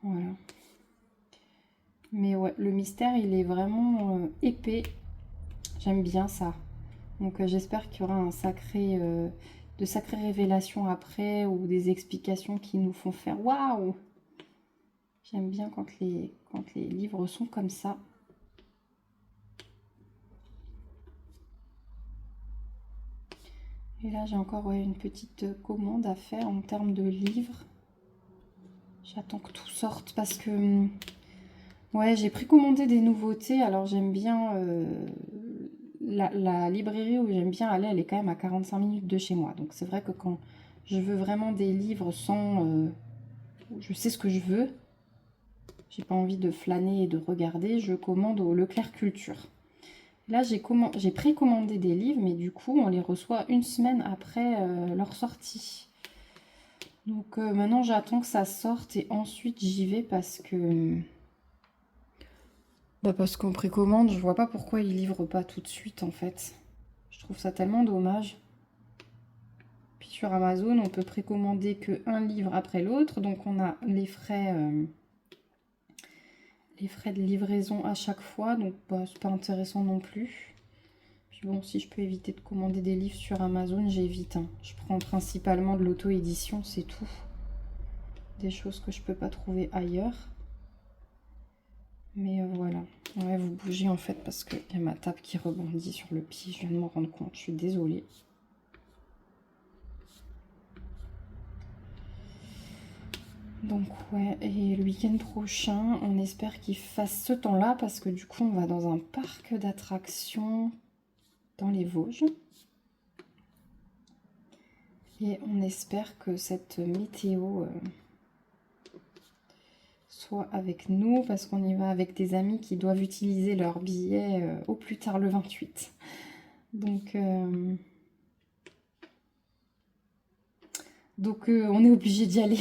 Voilà. Mais ouais, le mystère, il est vraiment épais. J'aime bien ça. Donc j'espère qu'il y aura de sacrées révélations après ou des explications qui nous font faire waouh. J'aime bien quand les livres sont comme ça. Et là, j'ai encore une petite commande à faire en termes de livres. J'attends que tout sorte parce que... ouais, j'ai précommandé des nouveautés. Alors, j'aime bien... la librairie où j'aime bien aller, elle est quand même à 45 minutes de chez moi. Donc, c'est vrai que quand je veux vraiment des livres sans... je sais ce que je veux. J'ai pas envie de flâner et de regarder. Je commande au Leclerc Culture. Là, j'ai précommandé des livres, mais du coup, on les reçoit une semaine après leur sortie. Donc maintenant, j'attends que ça sorte et ensuite j'y vais parce que... bah parce qu'on précommande, je vois pas pourquoi ils livrent pas tout de suite en fait. Je trouve ça tellement dommage. Puis sur Amazon, on peut précommander que un livre après l'autre, donc on a les frais de livraison à chaque fois, donc bah, c'est pas intéressant non plus. Puis bon, si je peux éviter de commander des livres sur Amazon, j'évite. Hein. Je prends principalement de l'auto-édition, c'est tout. Des choses que je peux pas trouver ailleurs. Mais voilà. Ouais, vous bougez en fait parce qu'il y a ma table qui rebondit sur le pied. Je viens de m'en rendre compte. Je suis désolée. Donc ouais, et le week-end prochain, on espère qu'il fasse ce temps-là parce que du coup, on va dans un parc d'attractions dans les Vosges. Et on espère que cette météo soit avec nous parce qu'on y va avec des amis qui doivent utiliser leur billet au plus tard le 28. Donc on est obligé d'y aller.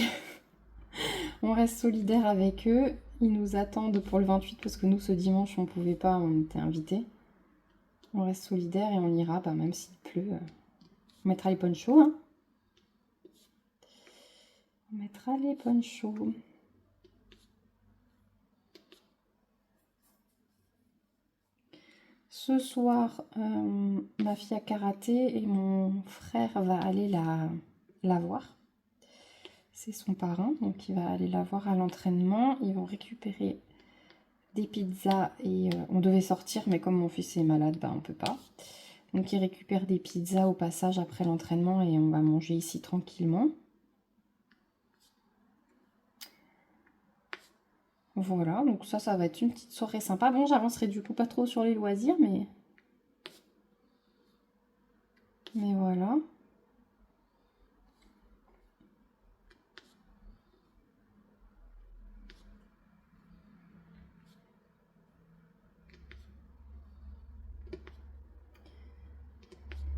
On reste solidaire avec eux. Ils nous attendent pour le 28 parce que nous, ce dimanche, on ne pouvait pas, on était invités. On reste solidaire et on ira, bah, même s'il pleut. On mettra les ponchos. Hein. On mettra les ponchos. Ce soir, ma fille a karaté et mon frère va aller la voir. C'est son parrain, donc il va aller la voir à l'entraînement. Ils vont récupérer des pizzas et on devait sortir, mais comme mon fils est malade, bah, on peut pas. Donc il récupère des pizzas au passage après l'entraînement et on va manger ici tranquillement. Voilà, donc ça va être une petite soirée sympa. Bon, j'avancerai du coup pas trop sur les loisirs, mais voilà.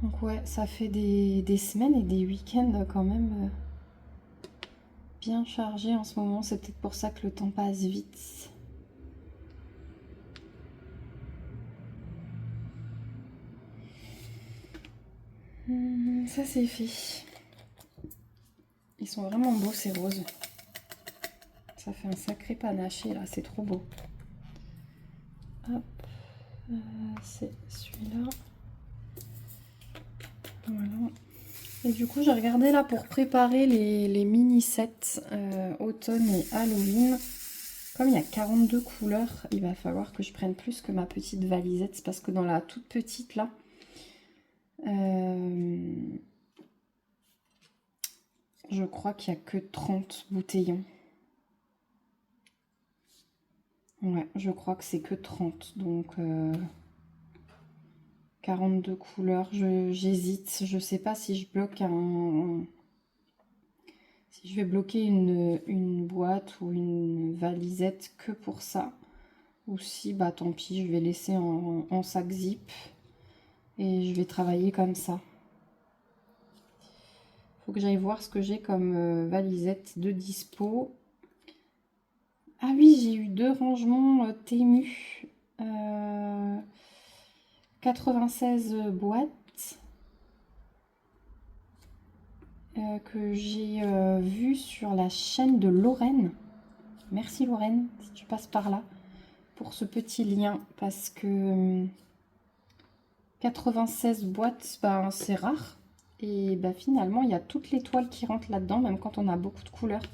Donc ouais, ça fait des semaines et des week-ends quand même bien chargés en ce moment. C'est peut-être pour ça que le temps passe vite. Ça c'est fait. Ils sont vraiment beaux ces roses. Ça fait un sacré panaché là, c'est trop beau. Hop, c'est celui-là. Voilà. Et du coup, j'ai regardé là pour préparer les mini-sets automne et Halloween. Comme il y a 42 couleurs, il va falloir que je prenne plus que ma petite valisette. C'est parce que dans la toute petite là, je crois qu'il n'y a que 30 bouteillons. Ouais, je crois que c'est que 30. Donc 42 couleurs. J'hésite. Je sais pas si je bloque si je vais bloquer une boîte ou une valisette que pour ça. Ou si, bah tant pis, je vais laisser en sac zip. Et je vais travailler comme ça. Faut que j'aille voir ce que j'ai comme valisette de dispo. Ah oui, j'ai eu 2 rangements Temu. 96 boîtes. Que j'ai vu sur la chaîne de Lorraine. Merci Lorraine, si tu passes par là, pour ce petit lien, parce que 96 boîtes, ben, c'est rare. Et ben, finalement, il y a toutes les toiles qui rentrent là-dedans, même quand on a beaucoup de couleurs.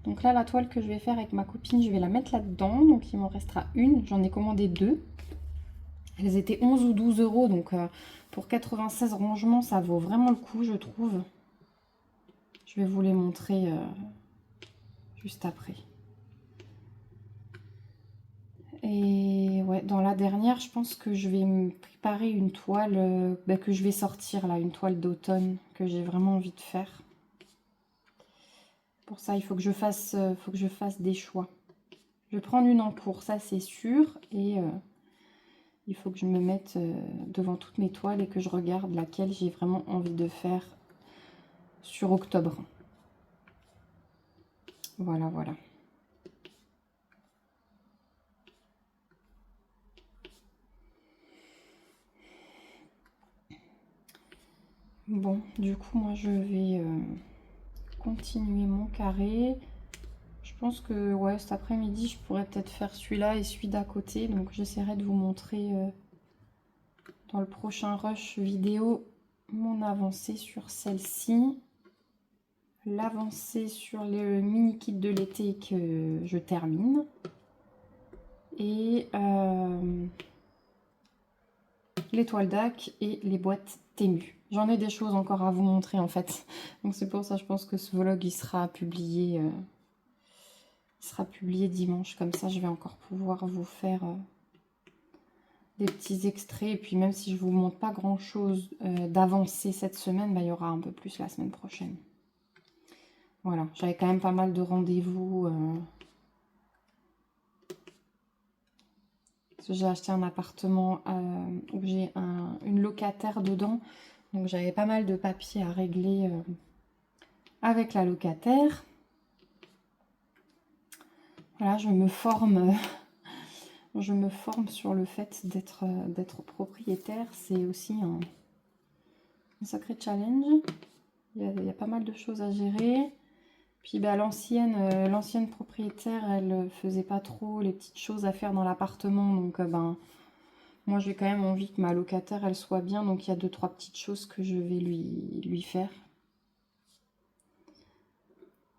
Donc là, la toile que je vais faire avec ma copine, je vais la mettre là-dedans. Donc il m'en restera une, j'en ai commandé 2. Elles étaient 11 ou 12 euros, donc Pour 96 rangements, ça vaut vraiment le coup, je trouve. Je vais vous les montrer juste après. Et ouais, dans la dernière, je pense que je vais me préparer une toile que je vais sortir là, une toile d'automne que j'ai vraiment envie de faire. Pour ça, il faut que je fasse des choix. Je vais prendre une en cours, ça c'est sûr. Et il faut que je me mette devant toutes mes toiles et que je regarde laquelle j'ai vraiment envie de faire sur octobre. Voilà, voilà. Bon, du coup, moi, je vais continuer mon carré. Je pense que, ouais, cet après-midi, je pourrais peut-être faire celui-là et celui d'à côté. Donc, j'essaierai de vous montrer dans le prochain rush vidéo mon avancée sur celle-ci. L'avancée sur le mini kit de l'été que je termine. Et les toiles DAC et les boîtes Temu. J'en ai des choses encore à vous montrer en fait. Donc c'est pour ça je pense que ce vlog il sera publié dimanche. Comme ça je vais encore pouvoir vous faire des petits extraits. Et puis même si je vous montre pas grand chose d'avancée cette semaine, bah, il y aura un peu plus la semaine prochaine. Voilà, j'avais quand même pas mal de rendez-vous. J'ai acheté un appartement où j'ai une locataire dedans. Donc j'avais pas mal de papiers à régler avec la locataire. Voilà, je me forme sur le fait d'être propriétaire. C'est aussi un sacré challenge. Il y a pas mal de choses à gérer. Puis bah, l'ancienne propriétaire, elle faisait pas trop les petites choses à faire dans l'appartement. Donc ben, moi j'ai quand même envie que ma locataire elle soit bien. Donc il y a 2-3 petites choses que je vais lui faire.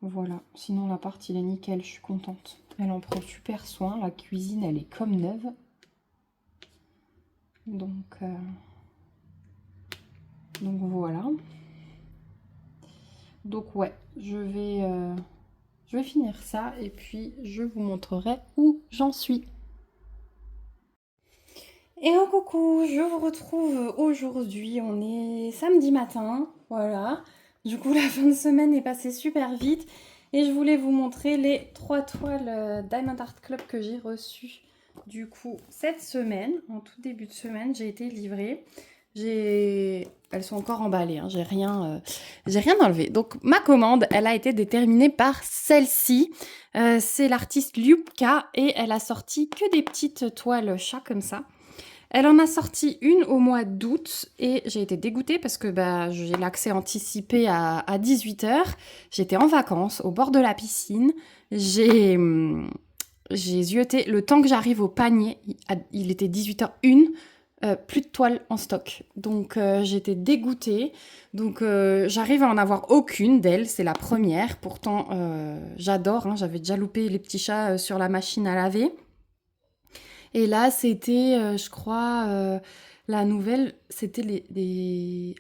Voilà, sinon l'appart il est nickel, je suis contente. Elle en prend super soin, la cuisine elle est comme neuve. Donc voilà. Donc ouais, je vais finir ça et puis je vous montrerai où j'en suis. Et coucou, je vous retrouve aujourd'hui, on est samedi matin, voilà. Du coup la fin de semaine est passée super vite et je voulais vous montrer les 3 toiles Diamond Art Club que j'ai reçues. Du coup cette semaine, en tout début de semaine, j'ai été livrée. Elles sont encore emballées, hein. J'ai rien enlevé. Donc ma commande, elle a été déterminée par celle-ci. C'est l'artiste Liubka et elle a sorti que des petites toiles chat comme ça. Elle en a sorti une au mois d'août et j'ai été dégoûtée parce que bah, j'ai l'accès anticipé à 18 h. J'étais en vacances au bord de la piscine. J'ai zioté le temps que j'arrive au panier. Il était 18h01. Plus de toiles en stock. Donc j'étais dégoûtée. Donc j'arrive à en avoir aucune d'elles. C'est la première. Pourtant j'adore. Hein. J'avais déjà loupé les petits chats sur la machine à laver. Et là c'était, je crois, la nouvelle, c'était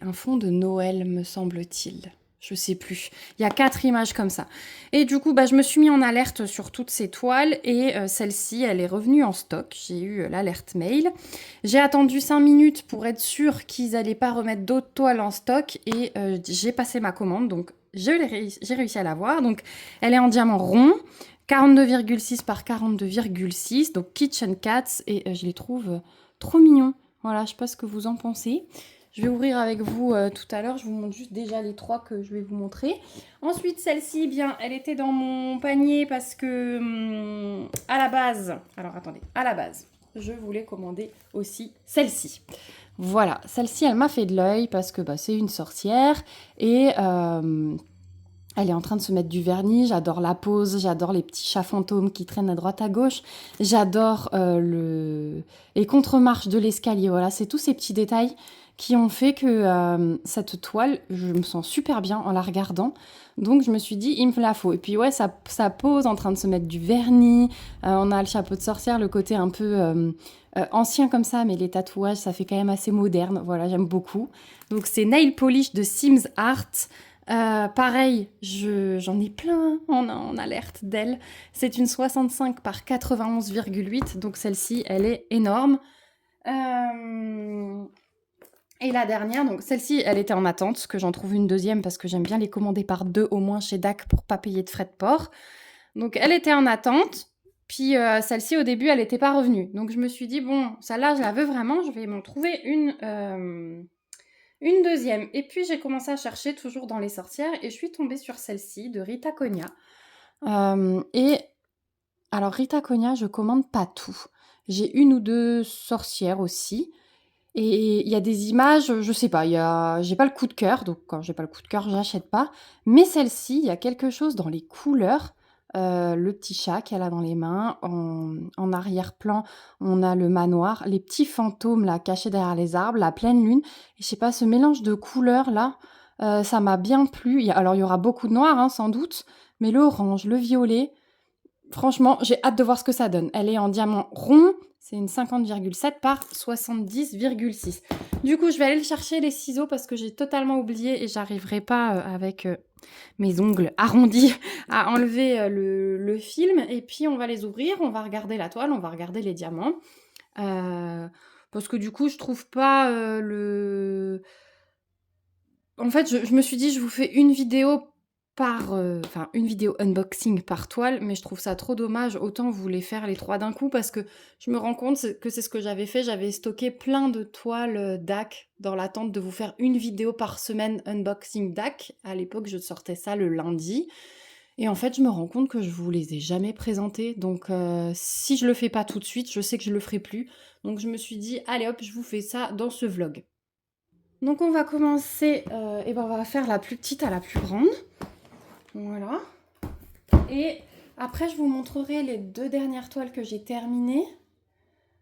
un fond de Noël, me semble-t-il. Je sais plus. Il y a 4 images comme ça. Et du coup, bah, je me suis mis en alerte sur toutes ces toiles et celle-ci, elle est revenue en stock. J'ai eu l'alerte mail. J'ai attendu 5 minutes pour être sûre qu'ils n'allaient pas remettre d'autres toiles en stock et j'ai passé ma commande. Donc, j'ai réussi à l'avoir. Donc, elle est en diamant rond, 42,6 par 42,6. Donc, Kitchen Cats et je les trouve trop mignons. Voilà, je sais pas ce que vous en pensez. Je vais ouvrir avec vous tout à l'heure. Je vous montre juste déjà les 3 que je vais vous montrer. Ensuite, celle-ci, bien, elle était dans mon panier parce que à la base, je voulais commander aussi celle-ci. Voilà, celle-ci, elle m'a fait de l'œil parce que bah, c'est une sorcière et elle est en train de se mettre du vernis. J'adore la pose, j'adore les petits chats fantômes qui traînent à droite à gauche. J'adore les contre-marches de l'escalier. Voilà, c'est tous ces petits détails qui ont fait que cette toile, je me sens super bien en la regardant. Donc je me suis dit, il me la faut. Et puis ouais, ça pose en train de se mettre du vernis. On a le chapeau de sorcière, le côté un peu ancien comme ça, mais les tatouages, ça fait quand même assez moderne. Voilà, j'aime beaucoup. Donc c'est Nail Polish de Sims Art. Pareil, j'en ai plein en alerte d'elle. C'est une 65 par 91,8, donc celle-ci, elle est énorme. Et la dernière, donc celle-ci, elle était en attente, que j'en trouve une deuxième parce que j'aime bien les commander par deux au moins chez DAC pour pas payer de frais de port. Donc elle était en attente, puis celle-ci au début, elle n'était pas revenue. Donc je me suis dit, bon, celle-là, je la veux vraiment, je vais m'en trouver une deuxième. Et puis j'ai commencé à chercher toujours dans les sorcières et je suis tombée sur celle-ci de Rita Cogna. Et alors Rita Cogna, je commande pas tout. J'ai une ou deux sorcières aussi. Et il y a des images, je sais pas, j'ai pas le coup de cœur, donc quand j'ai pas le coup de cœur, j'achète pas. Mais celle-ci, il y a quelque chose dans les couleurs. Le petit chat qu'elle a dans les mains, en arrière-plan, on a le manoir, les petits fantômes là cachés derrière les arbres, la pleine lune. Et je sais pas, ce mélange de couleurs là, ça m'a bien plu. Alors il y aura beaucoup de noir, hein, sans doute, mais le orange, le violet, franchement, j'ai hâte de voir ce que ça donne. Elle est en diamant rond, c'est une 50,7 par 70,6. Du coup, je vais aller le chercher les ciseaux parce que j'ai totalement oublié et j'arriverai pas avec mes ongles arrondis à enlever le film. Et puis, on va les ouvrir, on va regarder la toile, on va regarder les diamants. Parce que du coup, je trouve pas le... En fait, je me suis dit, je vous fais une vidéo une vidéo unboxing par toile, mais je trouve ça trop dommage. Autant vous les faire les trois d'un coup parce que je me rends compte que c'est ce que j'avais fait. J'avais stocké plein de toiles DAC dans l'attente de vous faire une vidéo par semaine unboxing DAC. À l'époque, je sortais ça le lundi. Et en fait, je me rends compte que je vous les ai jamais présentées. Donc, si je le fais pas tout de suite, je sais que je le ferai plus. Donc, je me suis dit, allez hop, je vous fais ça dans ce vlog. Donc on va commencer, et ben on va faire la plus petite à la plus grande. Voilà. Et après je vous montrerai les deux dernières toiles que j'ai terminées.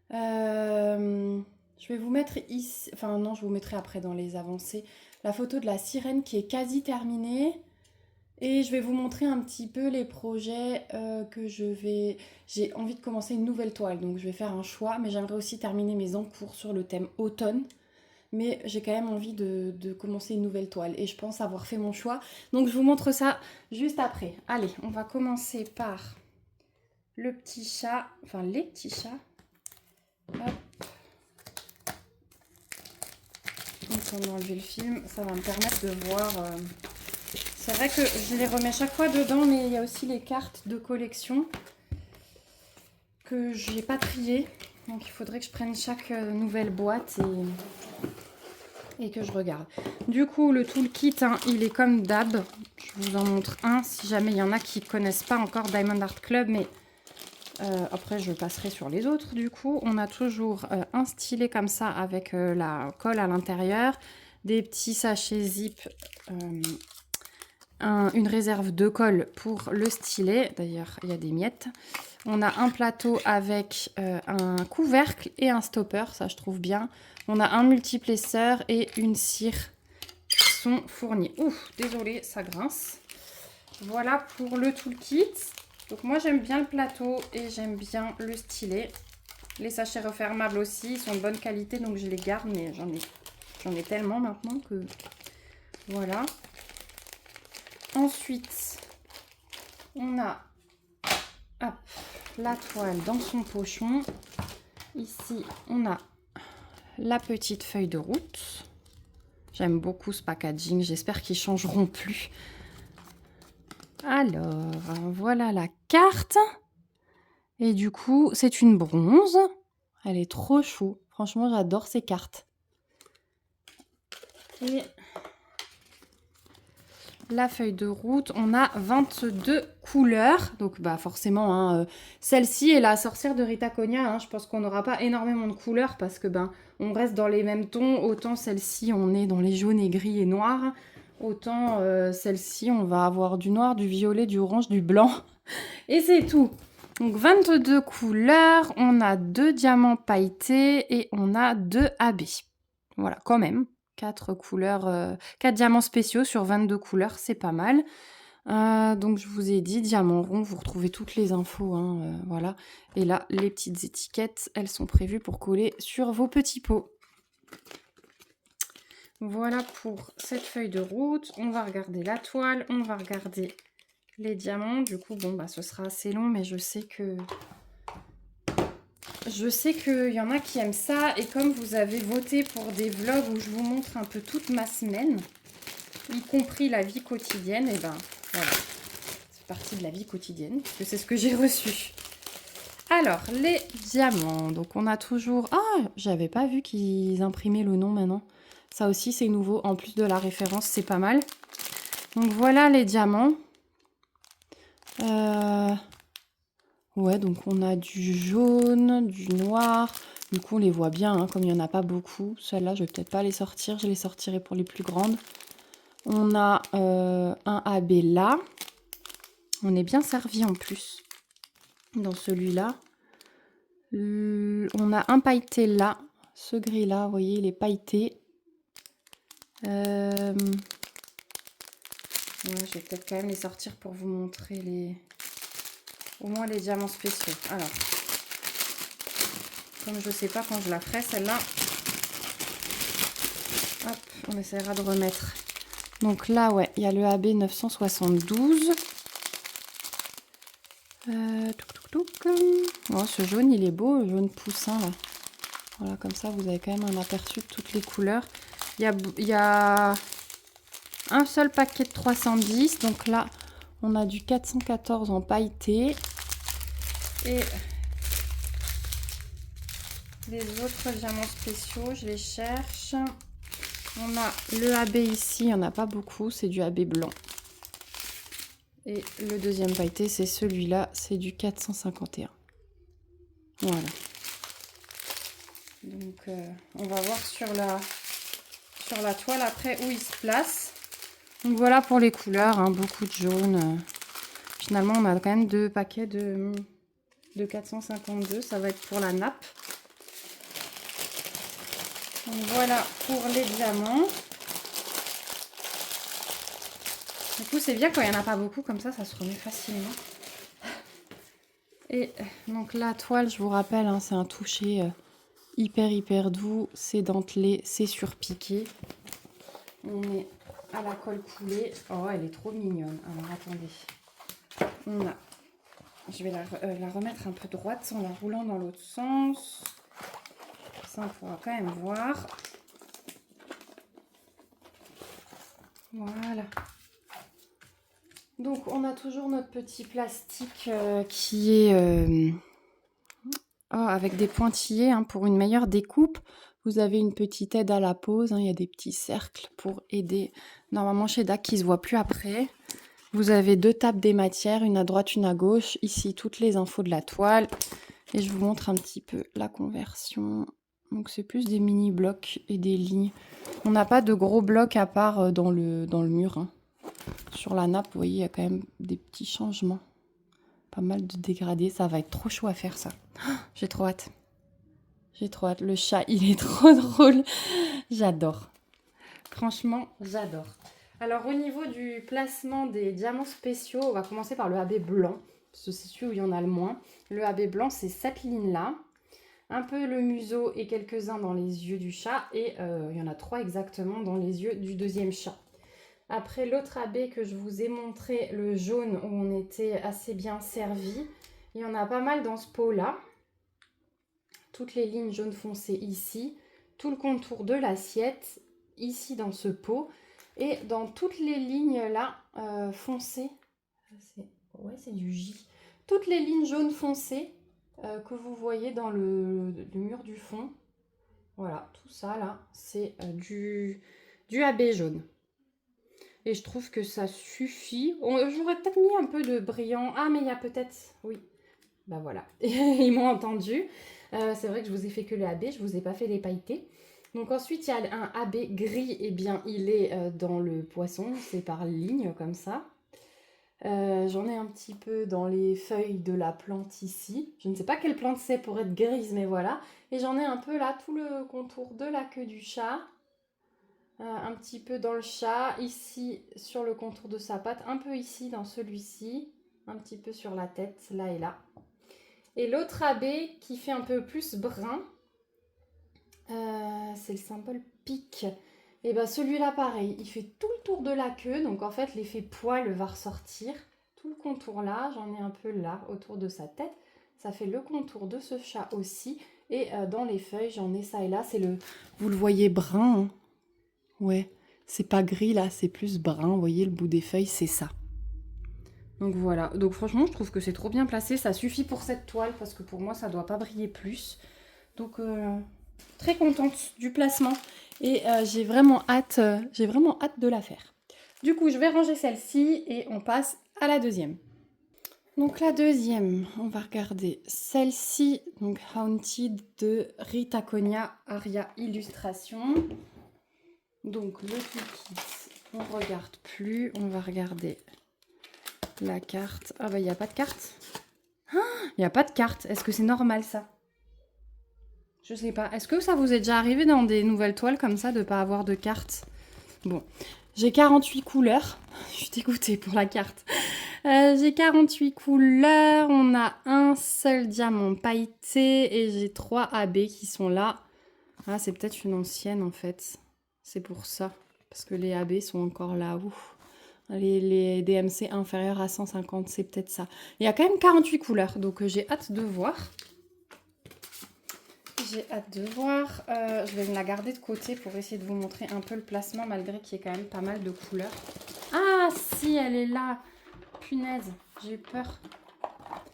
Je vais vous mettre ici, enfin non, je vous mettrai après dans les avancées, la photo de la sirène qui est quasi terminée. Et je vais vous montrer un petit peu les projets que j'ai envie de commencer une nouvelle toile, donc je vais faire un choix, mais j'aimerais aussi terminer mes encours sur le thème automne. Mais j'ai quand même envie de commencer une nouvelle toile et je pense avoir fait mon choix. Donc je vous montre ça juste après. Allez, on va commencer par le petit chat, enfin les petits chats. Hop. Donc on a enlevé le film, ça va me permettre de voir... C'est vrai que je les remets chaque fois dedans, mais il y a aussi les cartes de collection que je n'ai pas triées. Donc il faudrait que je prenne chaque nouvelle boîte et que je regarde. Du coup, le toolkit, hein, il est comme d'hab. Je vous en montre un si jamais il y en a qui ne connaissent pas encore Diamond Art Club, mais après je passerai sur les autres. Du coup, on a toujours un stylet comme ça avec la colle à l'intérieur, des petits sachets zip, une réserve de colle pour le stylet. D'ailleurs, il y a des miettes. On a un plateau avec un couvercle et un stopper, ça je trouve bien. On a un multiplesseur et une cire qui sont fournis. Ouf, désolé, ça grince. Voilà pour le toolkit. Donc moi j'aime bien le plateau et j'aime bien le stylet. Les sachets refermables aussi, ils sont de bonne qualité donc je les garde, mais j'en ai tellement maintenant que voilà. Ensuite, on a hop, la toile dans son pochon. Ici, on a la petite feuille de route. J'aime beaucoup ce packaging. J'espère qu'ils ne changeront plus. Alors, voilà la carte. Et du coup, c'est une bronze. Elle est trop chou. Franchement, j'adore ces cartes. Et la feuille de route, on a 22 couleurs. Donc, bah forcément, hein, celle-ci est la sorcière de Rita Cogna. Hein. Je pense qu'on n'aura pas énormément de couleurs parce que on reste dans les mêmes tons. Autant celle-ci, on est dans les jaunes et gris et noirs. Autant celle-ci, on va avoir du noir, du violet, du orange, du blanc. Et c'est tout. Donc 22 couleurs. On a 2 diamants pailletés et on a 2 AB. voilà, quand même. 4 couleurs, 4 diamants spéciaux sur 22 couleurs, c'est pas mal. Donc je vous ai dit, diamant rond, vous retrouvez toutes les infos, hein, voilà. Et là, les petites étiquettes, elles sont prévues pour coller sur vos petits pots. Voilà pour cette feuille de route. On va regarder la toile, on va regarder les diamants. Du coup, bon, bah, ce sera assez long, mais je sais qu'il y en a qui aiment ça. Et comme vous avez voté pour des vlogs où je vous montre un peu toute ma semaine, y compris la vie quotidienne, et ben voilà, c'est partie de la vie quotidienne, parce que c'est ce que j'ai reçu. Alors, les diamants. Donc, on a toujours... Ah, j'avais pas vu qu'ils imprimaient le nom maintenant. Ça aussi, c'est nouveau. En plus de la référence, c'est pas mal. Donc, voilà les diamants. Ouais, donc on a du jaune, du noir. Du coup, on les voit bien, hein, comme il n'y en a pas beaucoup. Celles-là, je vais peut-être pas les sortir. Je les sortirai pour les plus grandes. On a un AB là. On est bien servi en plus dans celui-là. On a un pailleté là. Ce gris-là, vous voyez, il est pailleté. Ouais, je vais peut-être quand même les sortir pour vous montrer au moins les diamants spéciaux. Alors, comme je sais pas quand je la ferai celle-là, hop, on essaiera de remettre. Donc là, ouais, il y a le AB 972. Oh, ce jaune, il est beau, le jaune poussin là. Voilà, comme ça, vous avez quand même un aperçu de toutes les couleurs. Il y a un seul paquet de 310. Donc là, on a du 414 en pailleté. Et les autres diamants spéciaux, je les cherche. On a le AB ici, il n'y en a pas beaucoup, c'est du AB blanc. Et le deuxième pailleté, c'est celui-là, c'est du 451. Voilà. Donc, on va voir sur la toile après où il se place. Donc, voilà pour les couleurs, hein, beaucoup de jaune. Finalement, on a quand même 2 paquets de 452. Ça va être pour la nappe. Donc, voilà pour les diamants. Du coup, c'est bien quand il n'y en a pas beaucoup, comme ça se remet facilement. Et donc la toile, je vous rappelle, hein, c'est un toucher hyper doux. C'est dentelé, c'est surpiqué. On est à la colle coulée. Oh, elle est trop mignonne. Alors, attendez. Je vais la remettre un peu droite en la roulant dans l'autre sens. Ça, on pourra quand même voir. Voilà. Donc, on a toujours notre petit plastique qui est avec des pointillés, hein, pour une meilleure découpe. Vous avez une petite aide à la pose. Hein, il y a des petits cercles pour aider. Normalement, chez DAC, qui ne se voit plus après. Vous avez 2 tables des matières, une à droite, une à gauche. Ici, toutes les infos de la toile. Et je vous montre un petit peu la conversion. Donc, c'est plus des mini-blocs et des lignes. On n'a pas de gros blocs à part dans le mur, hein. Sur la nappe, vous voyez, il y a quand même des petits changements. Pas mal de dégradés. Ça va être trop chaud à faire, ça. J'ai trop hâte. J'ai trop hâte. Le chat, il est trop drôle. J'adore. Franchement, j'adore. Alors, au niveau du placement des diamants spéciaux, on va commencer par le AB blanc. Parce que c'est celui où il y en a le moins. Le AB blanc, c'est cette ligne-là. Un peu le museau et quelques-uns dans les yeux du chat. Et il y en a 3 exactement dans les yeux du deuxième chat. Après, l'autre AB que je vous ai montré, le jaune, où on était assez bien servi. Il y en a pas mal dans ce pot-là. Toutes les lignes jaune foncé ici. Tout le contour de l'assiette, ici dans ce pot. Et dans toutes les lignes là, foncées. Ouais, c'est du J. Toutes les lignes jaune foncé que vous voyez dans le mur du fond. Voilà, tout ça là, c'est du AB jaune. Et je trouve que ça suffit. J'aurais peut-être mis un peu de brillant. Ah, mais il y a peut-être... Oui. Bah voilà. Ils m'ont entendu. C'est vrai que je vous ai fait que les AB. Je vous ai pas fait les pailletés. Donc ensuite, il y a un AB gris. Eh bien, il est dans le poisson. C'est par ligne, comme ça. J'en ai un petit peu dans les feuilles de la plante ici. Je ne sais pas quelle plante c'est pour être grise, mais voilà. Et j'en ai un peu là, tout le contour de la queue du chat. Un petit peu dans le chat, ici sur le contour de sa patte, un peu ici dans celui-ci, un petit peu sur la tête, là et là. Et l'autre abbé qui fait un peu plus brun, c'est le symbole pique. Et bien celui-là pareil, il fait tout le tour de la queue, donc en fait l'effet poil va ressortir. Tout le contour là, j'en ai un peu là autour de sa tête. Ça fait le contour de ce chat aussi. Et dans les feuilles, j'en ai ça et là. C'est le, vous le voyez brun, hein. Ouais, c'est pas gris là, c'est plus brun. Vous voyez le bout des feuilles, c'est ça. Donc voilà. Donc franchement, je trouve que c'est trop bien placé. Ça suffit pour cette toile parce que pour moi, ça doit pas briller plus. Donc très contente du placement et j'ai vraiment hâte de la faire. Du coup, je vais ranger celle-ci et on passe à la deuxième. Donc la deuxième, on va regarder celle-ci, donc Haunted de Rita Conia, Aria Illustration. Donc le toolkit, on regarde plus, on va regarder la carte. Ah bah il n'y a pas de carte. Il n'y a pas de carte, est-ce que c'est normal ça? Je sais pas. Est-ce que ça vous est déjà arrivé dans des nouvelles toiles comme ça de pas avoir de carte? Bon, j'ai 48 couleurs. Je suis dégoûtée pour la carte. J'ai 48 couleurs. On a un seul diamant pailleté et j'ai 3 AB qui sont là. Ah, c'est peut-être une ancienne en fait. C'est pour ça. Parce que les AB sont encore là. Ouf. Les DMC inférieurs à 150, c'est peut-être ça. Il y a quand même 48 couleurs, donc j'ai hâte de voir. J'ai hâte de voir. Je vais me la garder de côté pour essayer de vous montrer un peu le placement malgré qu'il y ait quand même pas mal de couleurs. Ah si, elle est là. Punaise, j'ai eu peur.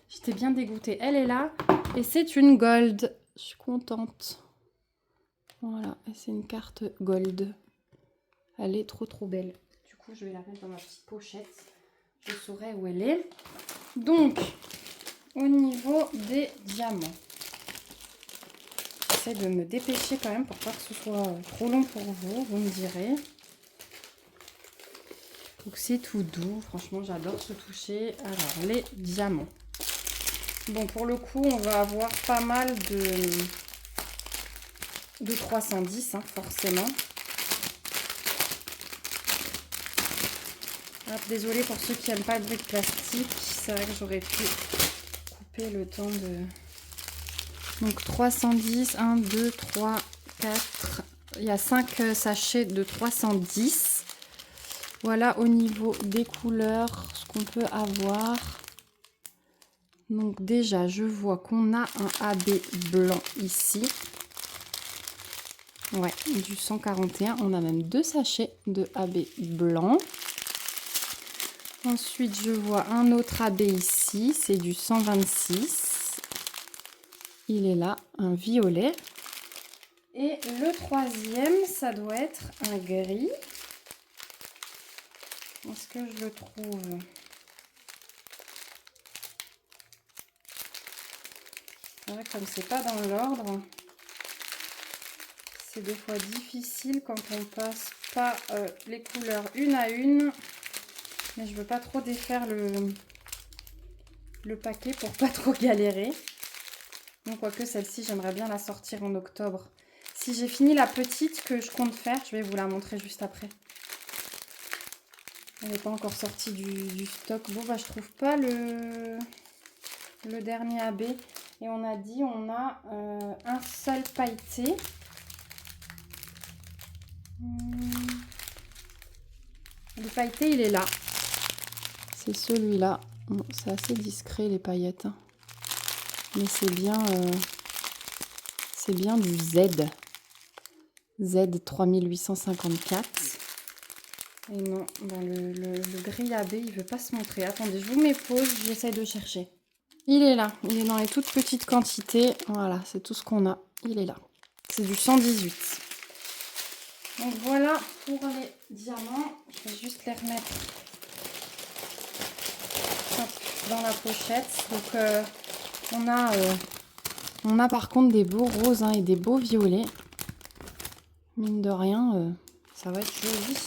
J'étais bien dégoûtée. Elle est là et c'est une gold. Je suis contente. Voilà, et c'est une carte gold. Elle est trop trop belle. Du coup, je vais la mettre dans ma petite pochette. Je saurai où elle est. Donc, au niveau des diamants. J'essaie de me dépêcher quand même pour pas que ce soit trop long pour vous, vous me direz. Donc c'est tout doux, franchement j'adore se toucher. Alors les diamants. Bon pour le coup on va avoir pas mal de 310 hein, forcément. Désolée pour ceux qui n'aiment pas le brique plastique, c'est vrai que j'aurais pu couper le temps de... Donc 310, 1, 2, 3, 4, il y a 5 sachets de 310. Voilà au niveau des couleurs, ce qu'on peut avoir. Donc déjà, je vois qu'on a un AB blanc ici. Ouais, du 141. On a même 2 sachets de AB blanc. Ensuite, je vois un autre AB ici, c'est du 126. Il est là, un violet. Et le troisième, ça doit être un gris. Est-ce que je le trouve? C'est vrai que comme c'est pas dans l'ordre, c'est des fois difficile quand on passe pas les couleurs une à une. Mais je veux pas trop défaire le paquet pour pas trop galérer. Donc quoique celle-ci, j'aimerais bien la sortir en octobre. Si j'ai fini la petite que je compte faire, je vais vous la montrer juste après. Elle n'est pas encore sortie du stock. Bon, bah, je trouve pas le dernier AB. Et on a dit, on a un seul pailleté. Le pailleté, il est là. C'est celui-là. Bon, c'est assez discret, les paillettes. Hein. Mais c'est bien du Z. Z 3854. Et non, dans le gris AB, il veut pas se montrer. Attendez, je vous mets pause, j'essaie de chercher. Il est là, il est dans les toutes petites quantités. Voilà, c'est tout ce qu'on a. Il est là. C'est du 118. Donc voilà pour les diamants. Je vais juste les remettre dans la pochette. Donc on a par contre des beaux roses hein, et des beaux violets. Mine de rien, ça va être joli.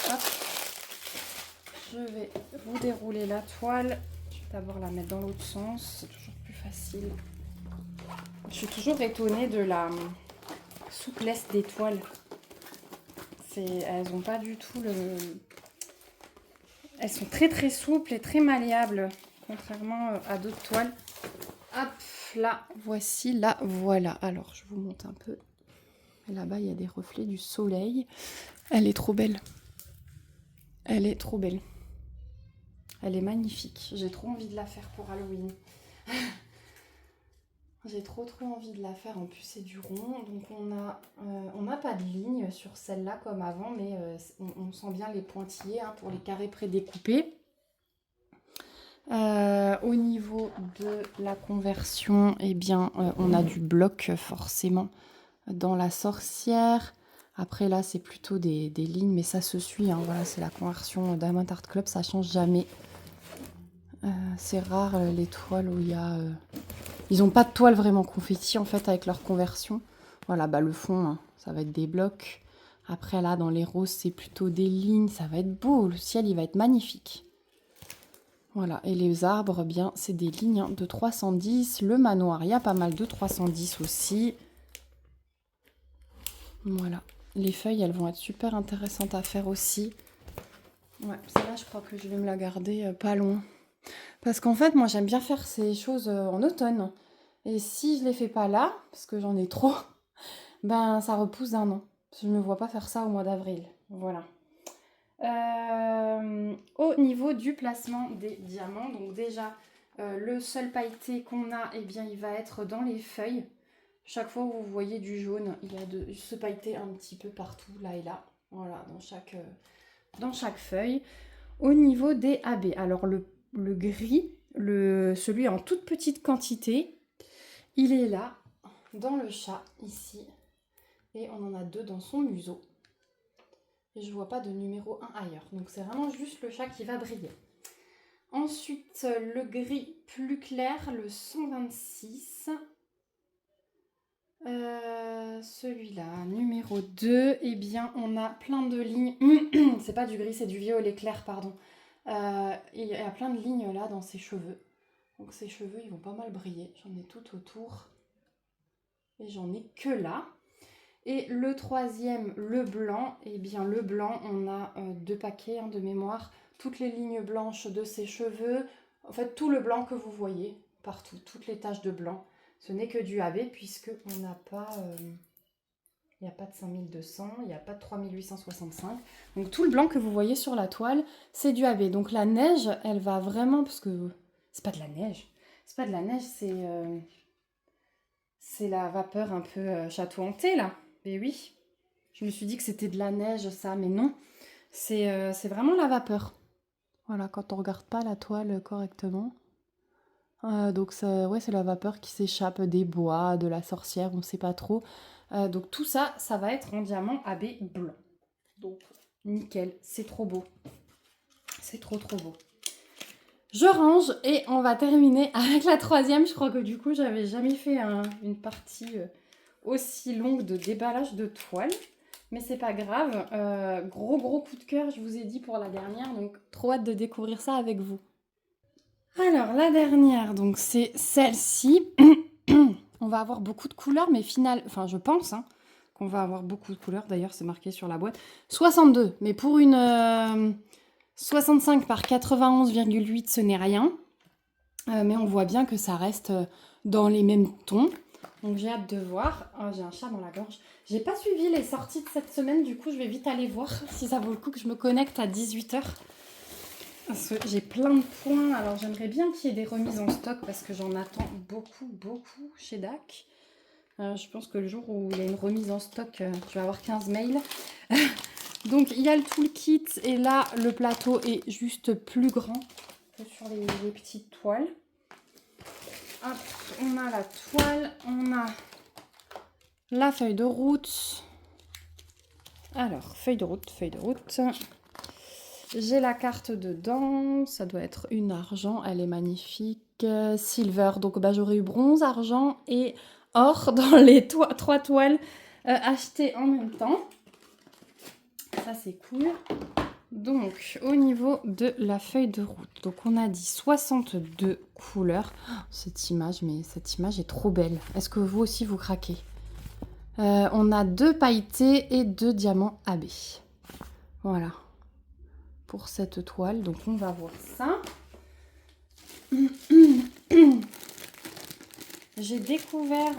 Hop. je vais vous dérouler la toile. Je vais d'abord la mettre dans l'autre sens, c'est toujours plus facile. Je suis toujours étonnée de la souplesse des toiles. Elles ont pas du tout le... Elles sont très très souples et très malléables, contrairement à d'autres toiles. Hop, là, voici, là, voilà. Alors, je vous montre un peu. Là-bas, il y a des reflets du soleil. Elle est trop belle. Elle est trop belle. Elle est magnifique. J'ai trop envie de la faire pour Halloween. J'ai trop envie de la faire. En plus, c'est du rond. Donc, on n'a pas de ligne sur celle-là comme avant, mais on sent bien les pointillés hein, pour les carrés prédécoupés. Au niveau de la conversion, eh bien, on a du bloc forcément dans la sorcière. Après, là, c'est plutôt des lignes, mais ça se suit. Hein. Voilà, c'est la conversion Diamond Art Club, ça change jamais. C'est rare les toiles où il y a... Ils n'ont pas de toile vraiment confetti, en fait, avec leur conversion. Voilà, bah le fond, hein, ça va être des blocs. Après, là, dans les roses, c'est plutôt des lignes. Ça va être beau. Le ciel, il va être magnifique. Voilà, et les arbres, bien, c'est des lignes hein, de 310. Le manoir, il y a pas mal de 310 aussi. Voilà. Les feuilles, elles vont être super intéressantes à faire aussi. Ouais, celle-là, je crois que je vais me la garder pas loin. Parce qu'en fait, moi, j'aime bien faire ces choses en automne. Et si je les fais pas là, parce que j'en ai trop, ben ça repousse d'un an. Je ne me vois pas faire ça au mois d'avril. Voilà. Au niveau du placement des diamants, donc déjà, le seul pailleté qu'on a, eh bien, il va être dans les feuilles. Chaque fois où vous voyez du jaune, il y a ce pailleté un petit peu partout, là et là. Voilà, dans chaque feuille. Au niveau des AB, alors le gris, celui en toute petite quantité, il est là, dans le chat, ici. Et on en a 2 dans son museau. Et je ne vois pas de numéro 1 ailleurs. Donc c'est vraiment juste le chat qui va briller. Ensuite, le gris plus clair, le 126. Celui-là, numéro 2, eh bien, on a plein de lignes. C'est pas du gris, c'est du violet clair, pardon. Il y a plein de lignes là dans ses cheveux. Donc ces cheveux, ils vont pas mal briller. J'en ai tout autour. Et j'en ai que là. Et le troisième, le blanc, eh bien le blanc, on a 2 paquets de mémoire. Toutes les lignes blanches de ses cheveux. En fait, tout le blanc que vous voyez partout. Toutes les taches de blanc. Ce n'est que du AB puisqu'on n'a pas... il n'y a pas de 5200, il n'y a pas de 3865. Donc tout le blanc que vous voyez sur la toile, c'est du AB. Donc la neige, elle va vraiment... Parce que c'est pas de la neige. C'est pas de la neige, c'est la vapeur un peu château hanté, là. Mais oui, je me suis dit que c'était de la neige, ça, mais non. C'est vraiment la vapeur. Voilà, quand on regarde pas la toile correctement. Donc ouais, c'est la vapeur qui s'échappe des bois, de la sorcière, on ne sait pas trop. Donc tout ça, ça va être en diamant AB blanc. Donc nickel, c'est trop beau. C'est trop beau. Je range et on va terminer avec la troisième. Je crois que du coup, j'avais jamais fait une partie aussi longue de déballage de toile. Mais c'est pas grave. Gros coup de cœur, je vous ai dit pour la dernière. Donc trop hâte de découvrir ça avec vous. Alors, la dernière, donc c'est celle-ci. On va avoir beaucoup de couleurs, mais enfin, je pense qu'on va avoir beaucoup de couleurs. D'ailleurs, c'est marqué sur la boîte. 62, mais pour une 65 par 91,8, ce n'est rien. Mais on voit bien que ça reste dans les mêmes tons. Donc, j'ai hâte de voir. Oh, j'ai un chat dans la gorge. J'ai pas suivi les sorties de cette semaine. Du coup, je vais vite aller voir si ça vaut le coup que je me connecte à 18h. Parce que j'ai plein de points. Alors, j'aimerais bien qu'il y ait des remises en stock parce que j'en attends beaucoup chez DAC. Je pense que le jour où il y a une remise en stock, je vais avoir 15 mails. Donc, il y a le toolkit et là, le plateau est juste plus grand que sur les petites toiles. Hop, on a la toile, on a la feuille de route. Alors, feuille de route. J'ai la carte dedans, ça doit être une argent, elle est magnifique. Silver, donc bah, j'aurais eu bronze, argent et or dans les 3 toiles achetées en même temps. Ça c'est cool. Donc, au niveau de la feuille de route, donc on a dit 62 couleurs. Oh, cette image est trop belle. Est-ce que vous aussi vous craquez? On a 2 pailletés et 2 diamants AB. Voilà. Pour cette toile, donc on va voir ça. J'ai découvert,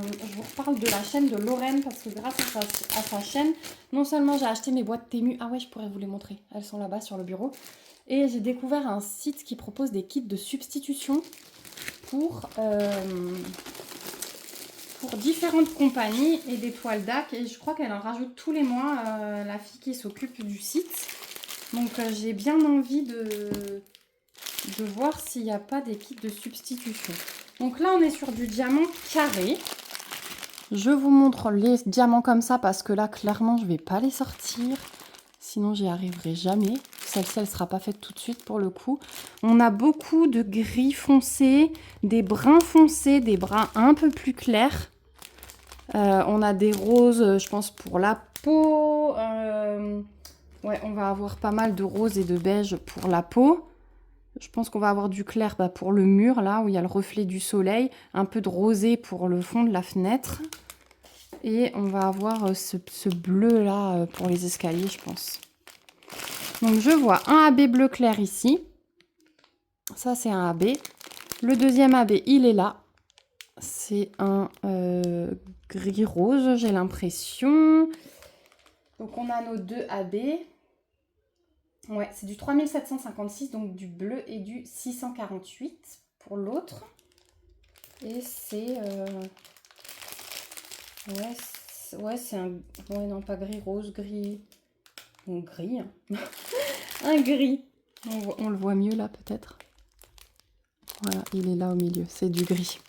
je vous reparle de la chaîne de Lorraine parce que grâce à sa chaîne, non seulement j'ai acheté mes boîtes Temu, ah ouais, je pourrais vous les montrer, elles sont là-bas sur le bureau, et j'ai découvert un site qui propose des kits de substitution pour différentes compagnies et des toiles DAC, et je crois qu'elle en rajoute tous les mois, la fille qui s'occupe du site. Donc j'ai bien envie de voir s'il n'y a pas des kits de substitution. Donc là, on est sur du diamant carré. Je vous montre les diamants comme ça parce que là, clairement, je ne vais pas les sortir. Sinon, j'y arriverai jamais. Celle-ci, elle ne sera pas faite tout de suite pour le coup. On a beaucoup de gris foncé, des bruns foncés, des bruns un peu plus clairs. On a des roses, je pense, pour la peau. Ouais, on va avoir pas mal de roses et de beige pour la peau. Je pense qu'on va avoir du clair pour le mur, là, où il y a le reflet du soleil. Un peu de rosé pour le fond de la fenêtre. Et on va avoir ce bleu-là pour les escaliers, je pense. Donc, je vois un AB bleu clair ici. Ça, c'est un AB. Le deuxième AB, il est là. C'est un gris rose, j'ai l'impression. Donc, on a nos 2 AB. Ouais, c'est du 3756, donc du bleu et du 648 pour l'autre. Et c'est... Ouais, c'est un... Ouais, non, pas gris, rose, gris... Bon, gris. Hein. Un gris. On le voit mieux là, peut-être. Voilà, il est là au milieu. C'est du gris.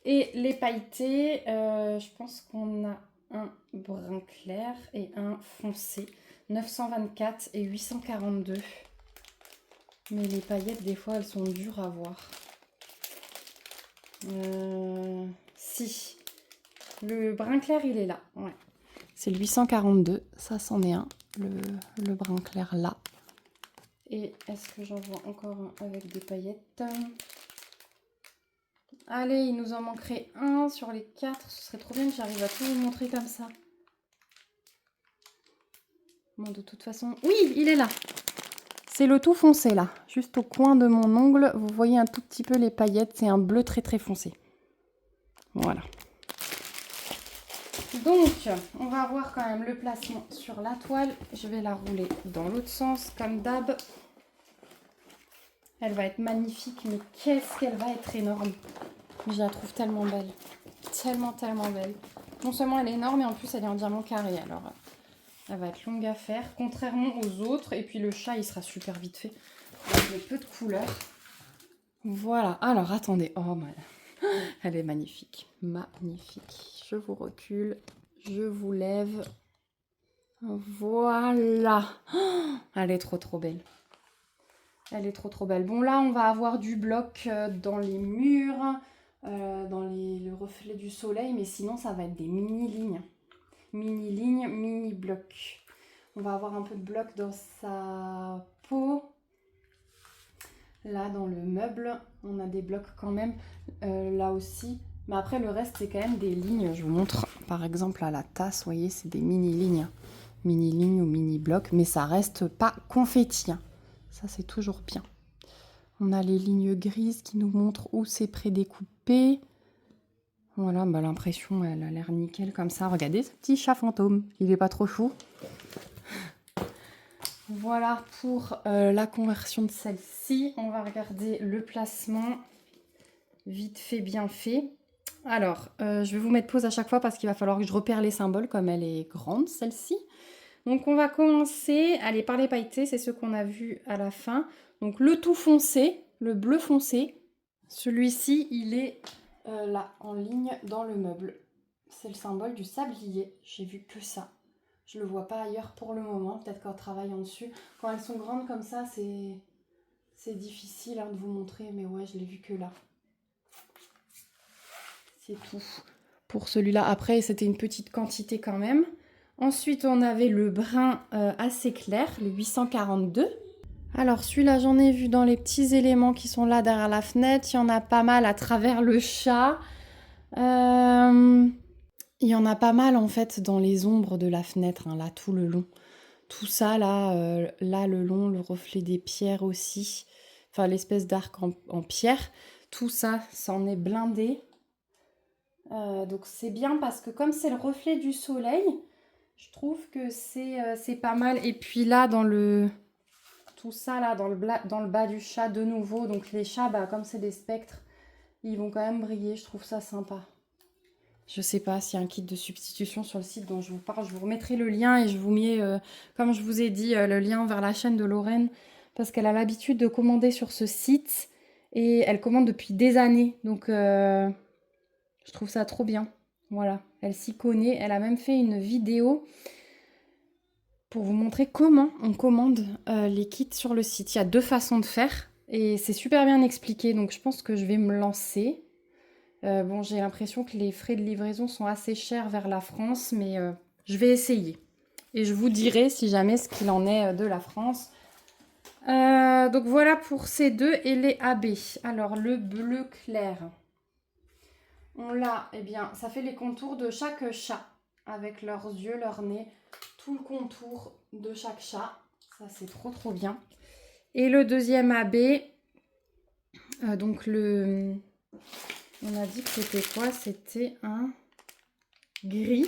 Et les pailletés, je pense qu'on a un brun clair et un foncé. 924 et 842. Mais les paillettes, des fois, elles sont dures à voir. Si. Le brun clair, il est là. Ouais. C'est le 842. Ça, c'en est un. Le brun clair là. Et est-ce que j'en vois encore un avec des paillettes? Allez, il nous en manquerait un sur les 4. Ce serait trop bien que j'arrive à tout vous montrer comme ça. Bon, de toute façon... Oui, il est là. C'est le tout foncé là, juste au coin de mon ongle. Vous voyez un tout petit peu les paillettes, c'est un bleu très très foncé. Voilà. Donc, on va avoir quand même le placement sur la toile. Je vais la rouler dans l'autre sens, comme d'hab. Elle va être magnifique, mais qu'est-ce qu'elle va être énorme. Je la trouve tellement belle. Tellement, tellement belle. Non seulement elle est énorme, mais en plus elle est en diamant carré. Alors, elle va être longue à faire, contrairement aux autres. Et puis le chat, il sera super vite fait. Avec peu de couleurs. Voilà. Alors, attendez. Oh, elle est magnifique. Magnifique. Je vous recule. Je vous lève. Voilà. Elle est trop, trop belle. Elle est trop, trop belle. Bon, là, on va avoir du bloc dans les murs, dans le reflet du soleil. Mais sinon, ça va être des mini-lignes. Mini-lignes, mini-blocs. On va avoir un peu de bloc dans sa peau. Là, dans le meuble, on a des blocs quand même, là aussi. Mais après, le reste, c'est quand même des lignes. Je vous montre, par exemple, à la tasse, vous voyez, c'est des mini-lignes. Mini-lignes ou mini-blocs, mais ça reste pas confetti. Hein. Ça, c'est toujours bien. On a les lignes grises qui nous montrent où c'est prédécoupé. Voilà, l'impression, elle a l'air nickel comme ça. Regardez ce petit chat fantôme. Il est pas trop fou. Voilà pour la conversion de celle-ci. On va regarder le placement. Vite fait, bien fait. Alors, je vais vous mettre pause à chaque fois parce qu'il va falloir que je repère les symboles comme elle est grande, celle-ci. Donc, on va commencer. Allez, par les pailletés, c'est ce qu'on a vu à la fin. Donc, le tout foncé, le bleu foncé. Celui-ci, il est là, en ligne dans le meuble. C'est le symbole du sablier. J'ai vu que ça. Je le vois pas ailleurs pour le moment, peut-être qu'en travaillant dessus. Quand elles sont grandes comme ça, c'est difficile de vous montrer, mais ouais, je l'ai vu que là. C'est tout. Pour celui-là, après, c'était une petite quantité quand même. Ensuite, on avait le brun assez clair, le 842. Alors celui-là, j'en ai vu dans les petits éléments qui sont là derrière la fenêtre. Il y en a pas mal à travers le chat. Il y en a pas mal en fait dans les ombres de la fenêtre, hein, là, tout le long. Tout ça, là, le long, le reflet des pierres aussi. Enfin, l'espèce d'arc en pierre. Tout ça, c'en est blindé. Donc c'est bien parce que comme c'est le reflet du soleil, je trouve que c'est pas mal. Et puis là, tout ça, là, dans le bas du chat, de nouveau. Donc les chats, bah, comme c'est des spectres, ils vont quand même briller. Je trouve ça sympa. Je sais pas s'il y a un kit de substitution sur le site dont je vous parle. Je vous remettrai le lien et je vous mets, comme je vous ai dit, le lien vers la chaîne de Lorraine. Parce qu'elle a l'habitude de commander sur ce site. Et elle commande depuis des années. Donc je trouve ça trop bien. Voilà, elle s'y connaît. Elle a même fait une vidéo pour vous montrer comment on commande les kits sur le site. Il y a 2 façons de faire et c'est super bien expliqué. Donc je pense que je vais me lancer. Bon, j'ai l'impression que les frais de livraison sont assez chers vers la France, mais je vais essayer. Et je vous dirai si jamais ce qu'il en est de la France. Donc voilà pour ces deux et les AB. Alors le bleu clair. On l'a, eh bien, ça fait les contours de chaque chat, avec leurs yeux, leur nez, tout le contour de chaque chat. Ça, c'est trop, trop bien. Et le deuxième AB, donc on a dit que c'était quoi? C'était un gris.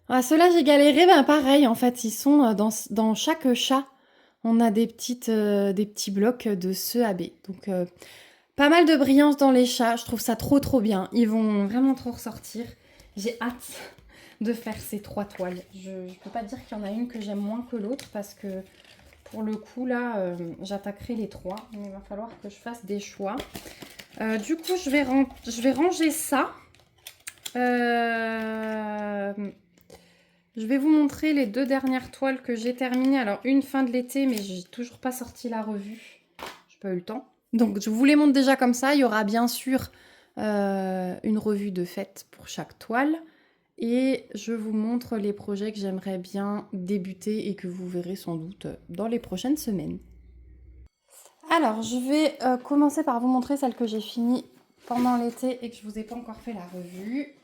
Ah, ceux-là, j'ai galéré, ben pareil, en fait, ils sont dans chaque chat. On a des petits blocs de ce AB. Donc, pas mal de brillance dans les chats, je trouve ça trop trop bien. Ils vont vraiment trop ressortir. J'ai hâte de faire ces 3 toiles. Je ne peux pas dire qu'il y en a une que j'aime moins que l'autre parce que pour le coup là, j'attaquerai les 3. Mais il va falloir que je fasse des choix. Du coup, je vais ranger ça. Je vais vous montrer les 2 dernières toiles que j'ai terminées. Alors, une fin de l'été, mais j'ai toujours pas sorti la revue. J'ai pas eu le temps. Donc, je vous les montre déjà comme ça. Il y aura bien sûr une revue de fête pour chaque toile. Et je vous montre les projets que j'aimerais bien débuter et que vous verrez sans doute dans les prochaines semaines. Alors, je vais commencer par vous montrer celle que j'ai finie pendant l'été et que je vous ai pas encore fait la revue.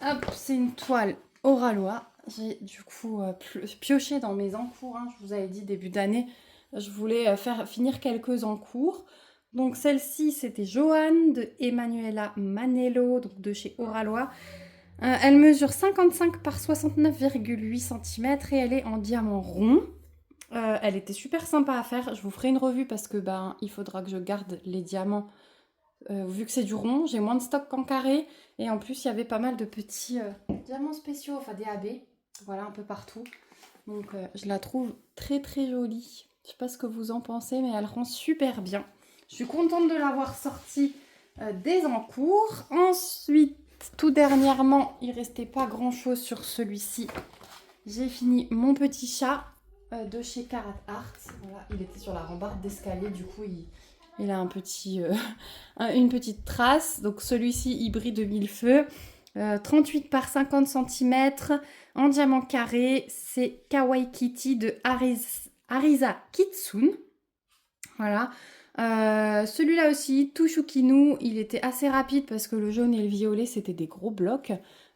Hop, c'est une toile Oralois. J'ai du coup pioché dans mes encours. Hein. Je vous avais dit début d'année, je voulais faire finir quelques encours. Donc celle-ci, c'était Joanne de Emanuela Manello, donc de chez Oralois. Elle mesure 55 par 69,8 cm et elle est en diamant rond. Elle était super sympa à faire. Je vous ferai une revue parce que il faudra que je garde les diamants. Vu que c'est du rond, j'ai moins de stock qu'en carré. Et en plus, il y avait pas mal de petits diamants spéciaux, enfin des AB. Voilà, un peu partout. Donc, je la trouve très très jolie. Je sais pas ce que vous en pensez, mais elle rend super bien. Je suis contente de l'avoir sortie des encours. Ensuite, tout dernièrement, il restait pas grand chose sur celui-ci. J'ai fini mon petit chat de chez Carat Art. Voilà, il était sur la rambarde d'escalier, du coup, il a une petite trace. Donc celui-ci, hybride de millefeuille. 38 par 50 cm en diamant carré. C'est Kawaii Kitty de Arisa Kitsune. Voilà. Celui-là aussi, Tushukinu, il était assez rapide parce que le jaune et le violet, c'était des gros blocs.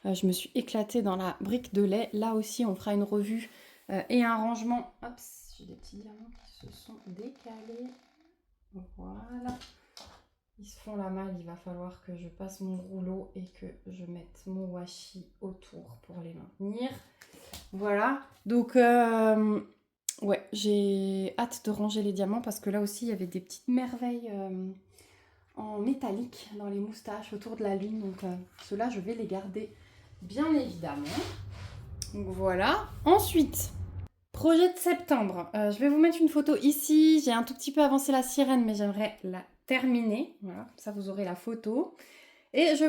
Je me suis éclatée dans la brique de lait. Là aussi, on fera une revue et un rangement. Hop, j'ai des petits diamants qui se sont décalés. Voilà. Ils se font la malle, il va falloir que je passe mon rouleau et que je mette mon washi autour pour les maintenir. Voilà. Donc, ouais, j'ai hâte de ranger les diamants parce que là aussi, il y avait des petites merveilles en métallique dans les moustaches autour de la lune. Donc, ceux-là, je vais les garder bien évidemment. Donc, voilà. Ensuite, projet de septembre. Je vais vous mettre une photo ici. J'ai un tout petit peu avancé la sirène, mais j'aimerais la terminer. Voilà, comme ça vous aurez la photo. Et je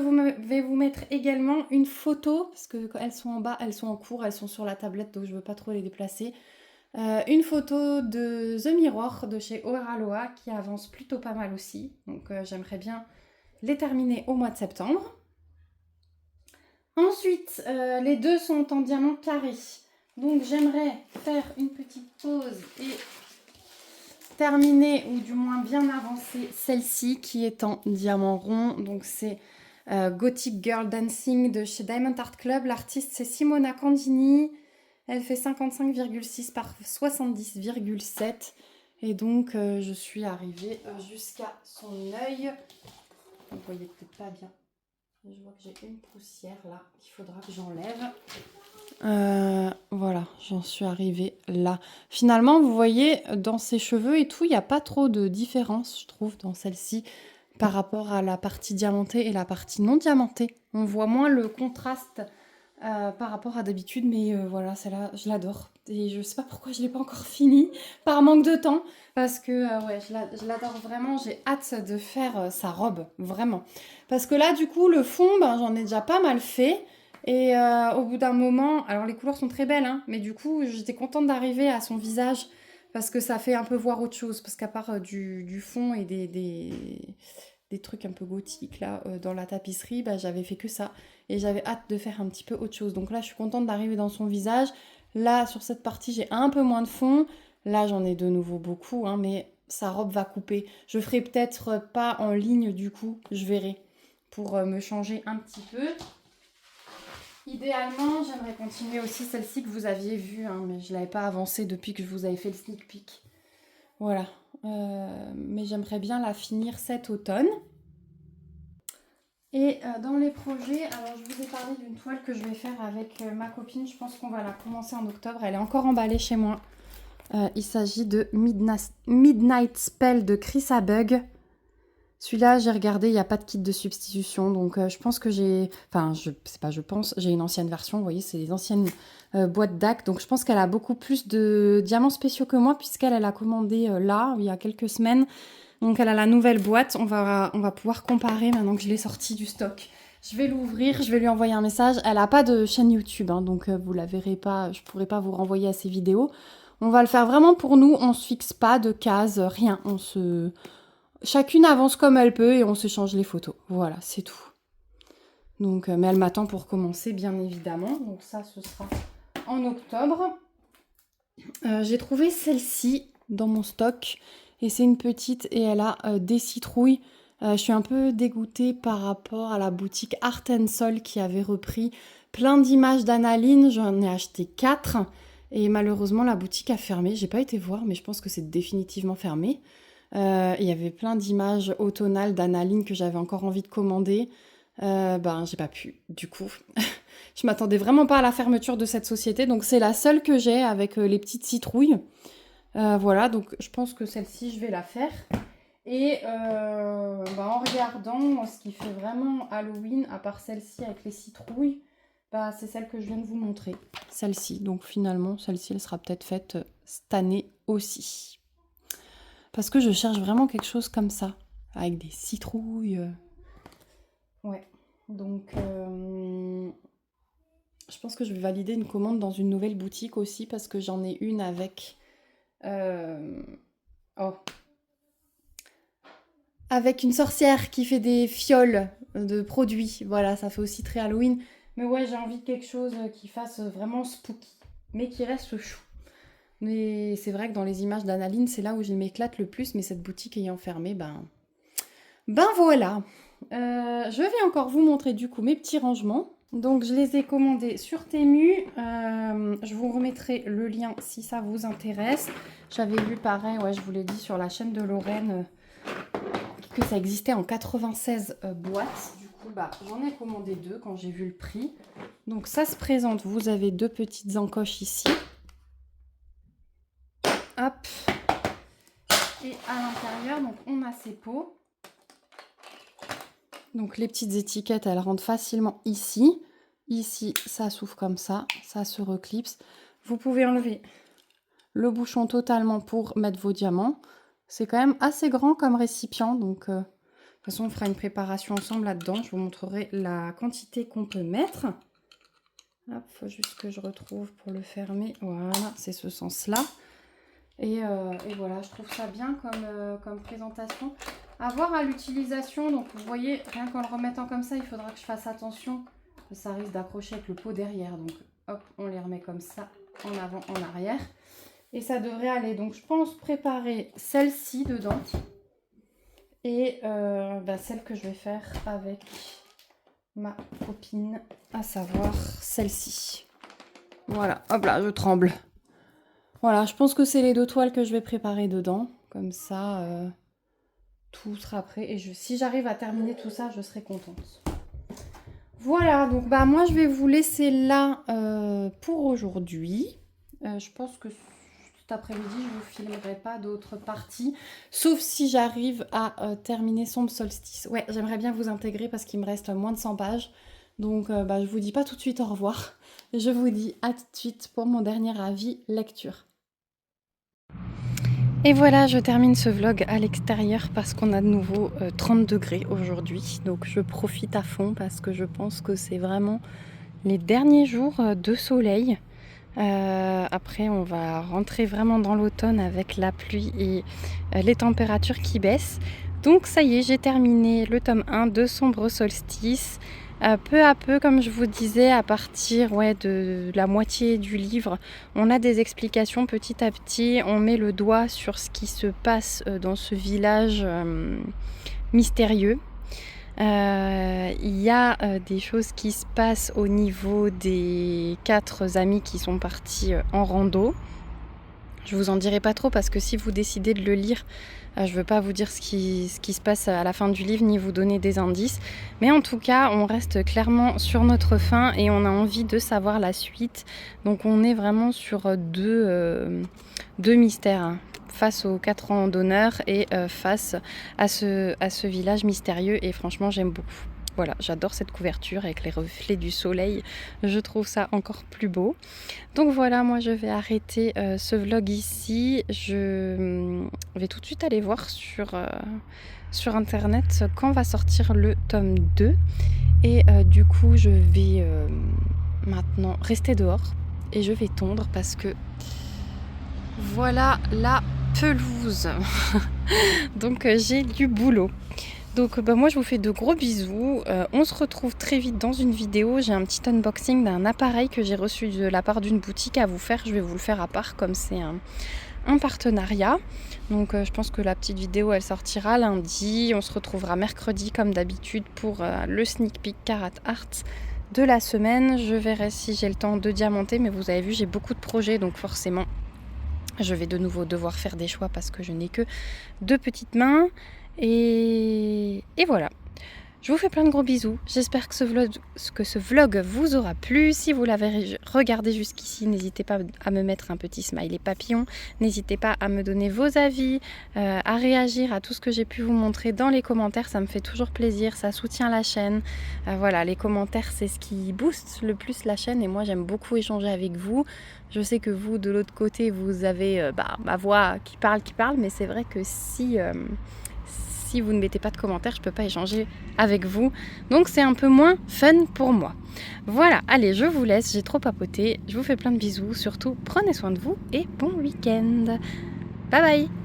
vais vous mettre également une photo, parce que quand elles sont en bas, elles sont en cours, elles sont sur la tablette, donc je ne veux pas trop les déplacer. Une photo de The Mirror de chez Oraloa qui avance plutôt pas mal aussi. Donc j'aimerais bien les terminer au mois de septembre. Ensuite, les deux sont en diamant carré. Donc j'aimerais faire une petite pause et terminer, ou du moins bien avancer, celle-ci qui est en diamant rond. Donc c'est Gothic Girl Dancing de chez Diamond Art Club. L'artiste c'est Simona Candini. Elle fait 55,6 par 70,7. Et donc je suis arrivée jusqu'à son œil. Vous voyez peut-être pas bien. Je vois que j'ai une poussière là qu'il faudra que j'enlève. Voilà, j'en suis arrivée là. Finalement, vous voyez, dans ses cheveux et tout, il n'y a pas trop de différence, je trouve, dans celle-ci, par rapport à la partie diamantée et la partie non diamantée. On voit moins le contraste par rapport à d'habitude, mais voilà, celle-là, je l'adore. Et je sais pas pourquoi je l'ai pas encore fini, par manque de temps, parce que ouais, je l'adore vraiment. J'ai hâte de faire sa robe, vraiment. Parce que là, du coup, le fond, ben, j'en ai déjà pas mal fait. Et au bout d'un moment, alors les couleurs sont très belles, hein, mais du coup, j'étais contente d'arriver à son visage parce que ça fait un peu voir autre chose. Parce qu'à part du fond et des trucs un peu gothiques là dans la tapisserie, bah, j'avais fait que ça. Et j'avais hâte de faire un petit peu autre chose. Donc là, je suis contente d'arriver dans son visage. Là, sur cette partie, j'ai un peu moins de fond. Là, j'en ai de nouveau beaucoup, hein, mais sa robe va couper. Je ferai peut-être pas en ligne du coup, je verrai, pour me changer un petit peu. Idéalement, j'aimerais continuer aussi celle-ci que vous aviez vue, hein, mais je ne l'avais pas avancée depuis que je vous avais fait le sneak peek. Voilà. Mais j'aimerais bien la finir cet automne. Et dans les projets, alors je vous ai parlé d'une toile que je vais faire avec ma copine. Je pense qu'on va la commencer en octobre. Elle est encore emballée chez moi. Il s'agit de Midnight Spell de Chris Abug. Celui-là, j'ai regardé, il n'y a pas de kit de substitution. Donc, je pense que j'ai... Enfin, je pense, j'ai une ancienne version. Vous voyez, c'est les anciennes boîtes DAC. Donc, je pense qu'elle a beaucoup plus de diamants spéciaux que moi, puisqu'elle a commandé là, il y a quelques semaines. Donc, elle a la nouvelle boîte. On va pouvoir comparer maintenant que je l'ai sortie du stock. Je vais l'ouvrir, je vais lui envoyer un message. Elle n'a pas de chaîne YouTube, hein, donc vous la verrez pas. Je ne pourrai pas vous renvoyer à ses vidéos. On va le faire vraiment pour nous. On ne se fixe pas de cases, rien. Chacune avance comme elle peut et on s'échange les photos. Voilà, c'est tout. Donc, mais elle m'attend pour commencer, bien évidemment. Donc ça, ce sera en octobre. J'ai trouvé celle-ci dans mon stock. Et c'est une petite et elle a des citrouilles. Je suis un peu dégoûtée par rapport à la boutique Art Soul qui avait repris plein d'images d'Analine. J'en ai acheté 4. Et malheureusement, la boutique a fermé. J'ai pas été voir, mais je pense que c'est définitivement fermé. Il y avait plein d'images automnales d'Analine que j'avais encore envie de commander. Ben, j'ai pas pu, du coup. Je m'attendais vraiment pas à la fermeture de cette société, donc c'est la seule que j'ai avec les petites citrouilles. Voilà, donc je pense que celle-ci, je vais la faire. Et ben, en regardant ce qui fait vraiment Halloween, à part celle-ci avec les citrouilles, bah, c'est celle que je viens de vous montrer, celle-ci. Donc finalement, celle-ci, elle sera peut-être faite cette année aussi. Parce que je cherche vraiment quelque chose comme ça, avec des citrouilles. Ouais, donc je pense que je vais valider une commande dans une nouvelle boutique aussi, parce que j'en ai une avec... Oh, avec une sorcière qui fait des fioles de produits. Voilà, ça fait aussi très Halloween. Mais ouais, j'ai envie de quelque chose qui fasse vraiment spooky, mais qui reste chou. Mais c'est vrai que dans les images d'Analine, c'est là où je m'éclate le plus, mais cette boutique ayant fermé, ben voilà. Je vais encore vous montrer du coup mes petits rangements. Donc je les ai commandés sur Temu. Je vous remettrai le lien si ça vous intéresse. J'avais vu pareil, ouais, je vous l'ai dit sur la chaîne de Lorraine, que ça existait en 96 boîtes. Du coup, bah, j'en ai commandé 2 quand j'ai vu le prix. Donc ça se présente. Vous avez 2 petites encoches ici. Hop. Et à l'intérieur, donc on a ces pots. Donc les petites étiquettes, elles rentrent facilement ici. Ici, ça s'ouvre comme ça se reclipse. Vous pouvez enlever le bouchon totalement pour mettre vos diamants. C'est quand même assez grand comme récipient, donc de toute façon, on fera une préparation ensemble là-dedans. Je vous montrerai la quantité qu'on peut mettre. Hop, faut juste que je retrouve pour le fermer. Voilà, c'est ce sens-là. Et voilà, je trouve ça bien comme présentation. À voir à l'utilisation, donc vous voyez, rien qu'en le remettant comme ça, il faudra que je fasse attention ça risque d'accrocher avec le pot derrière. Donc hop, on les remet comme ça, en avant, en arrière. Et ça devrait aller. Donc je pense préparer celle-ci dedans. Et celle que je vais faire avec ma copine, à savoir celle-ci. Voilà, hop là, je tremble. Voilà, je pense que c'est les 2 toiles que je vais préparer dedans. Comme ça, tout sera prêt. Et si j'arrive à terminer tout ça, je serai contente. Voilà, donc moi je vais vous laisser là pour aujourd'hui. Je pense que cet après-midi, je ne vous filmerai pas d'autres parties. Sauf si j'arrive à terminer Sombre Solstice. Ouais, j'aimerais bien vous intégrer parce qu'il me reste moins de 100 pages. Donc je vous dis pas tout de suite au revoir. Je vous dis à tout de suite pour mon dernier avis lecture. Et voilà, je termine ce vlog à l'extérieur parce qu'on a de nouveau 30 degrés aujourd'hui. Donc je profite à fond parce que je pense que c'est vraiment les derniers jours de soleil. Après, on va rentrer vraiment dans l'automne avec la pluie et les températures qui baissent. Donc ça y est, j'ai terminé le tome 1 de Sombre Solstice. Peu à peu, comme je vous disais, à partir de la moitié du livre, on a des explications petit à petit. On met le doigt sur ce qui se passe dans ce village mystérieux. Il y a des choses qui se passent au niveau des 4 amis qui sont partis en rando. Je vous en dirai pas trop parce que si vous décidez de le lire, je veux pas vous dire ce qui se passe à la fin du livre ni vous donner des indices. Mais en tout cas, on reste clairement sur notre faim et on a envie de savoir la suite. Donc on est vraiment sur deux mystères. Hein. Face aux 4 randonneurs et face à ce village mystérieux. Et franchement, j'aime beaucoup. Voilà, j'adore cette couverture avec les reflets du soleil. Je trouve ça encore plus beau. Donc voilà, moi je vais arrêter ce vlog ici. Je vais tout de suite aller voir sur internet quand va sortir le tome 2. Et du coup, je vais maintenant rester dehors. Et je vais tondre parce que voilà la pelouse. Donc j'ai du boulot. Donc moi je vous fais de gros bisous. On se retrouve très vite dans une vidéo. J'ai un petit unboxing d'un appareil que j'ai reçu de la part d'une boutique à vous faire. Je vais vous le faire à part comme c'est un partenariat. Donc je pense que la petite vidéo elle sortira lundi. On se retrouvera mercredi comme d'habitude pour le sneak peek Karat Art de la semaine. Je verrai si j'ai le temps de diamanter. Mais vous avez vu, j'ai beaucoup de projets. Donc forcément, je vais de nouveau devoir faire des choix parce que je n'ai que 2 petites mains. Et voilà. Je vous fais plein de gros bisous. J'espère que ce vlog vous aura plu. Si vous l'avez regardé jusqu'ici, n'hésitez pas à me mettre un petit smiley papillon. N'hésitez pas à me donner vos avis, à réagir à tout ce que j'ai pu vous montrer dans les commentaires. Ça me fait toujours plaisir, ça soutient la chaîne. Voilà, les commentaires, c'est ce qui booste le plus la chaîne. Et moi, j'aime beaucoup échanger avec vous. Je sais que vous, de l'autre côté, vous avez ma voix qui parle. Mais c'est vrai que si vous ne mettez pas de commentaires, je ne peux pas échanger avec vous. Donc c'est un peu moins fun pour moi. Voilà, allez, je vous laisse, j'ai trop papoté. Je vous fais plein de bisous. Surtout, prenez soin de vous et bon week-end. Bye bye.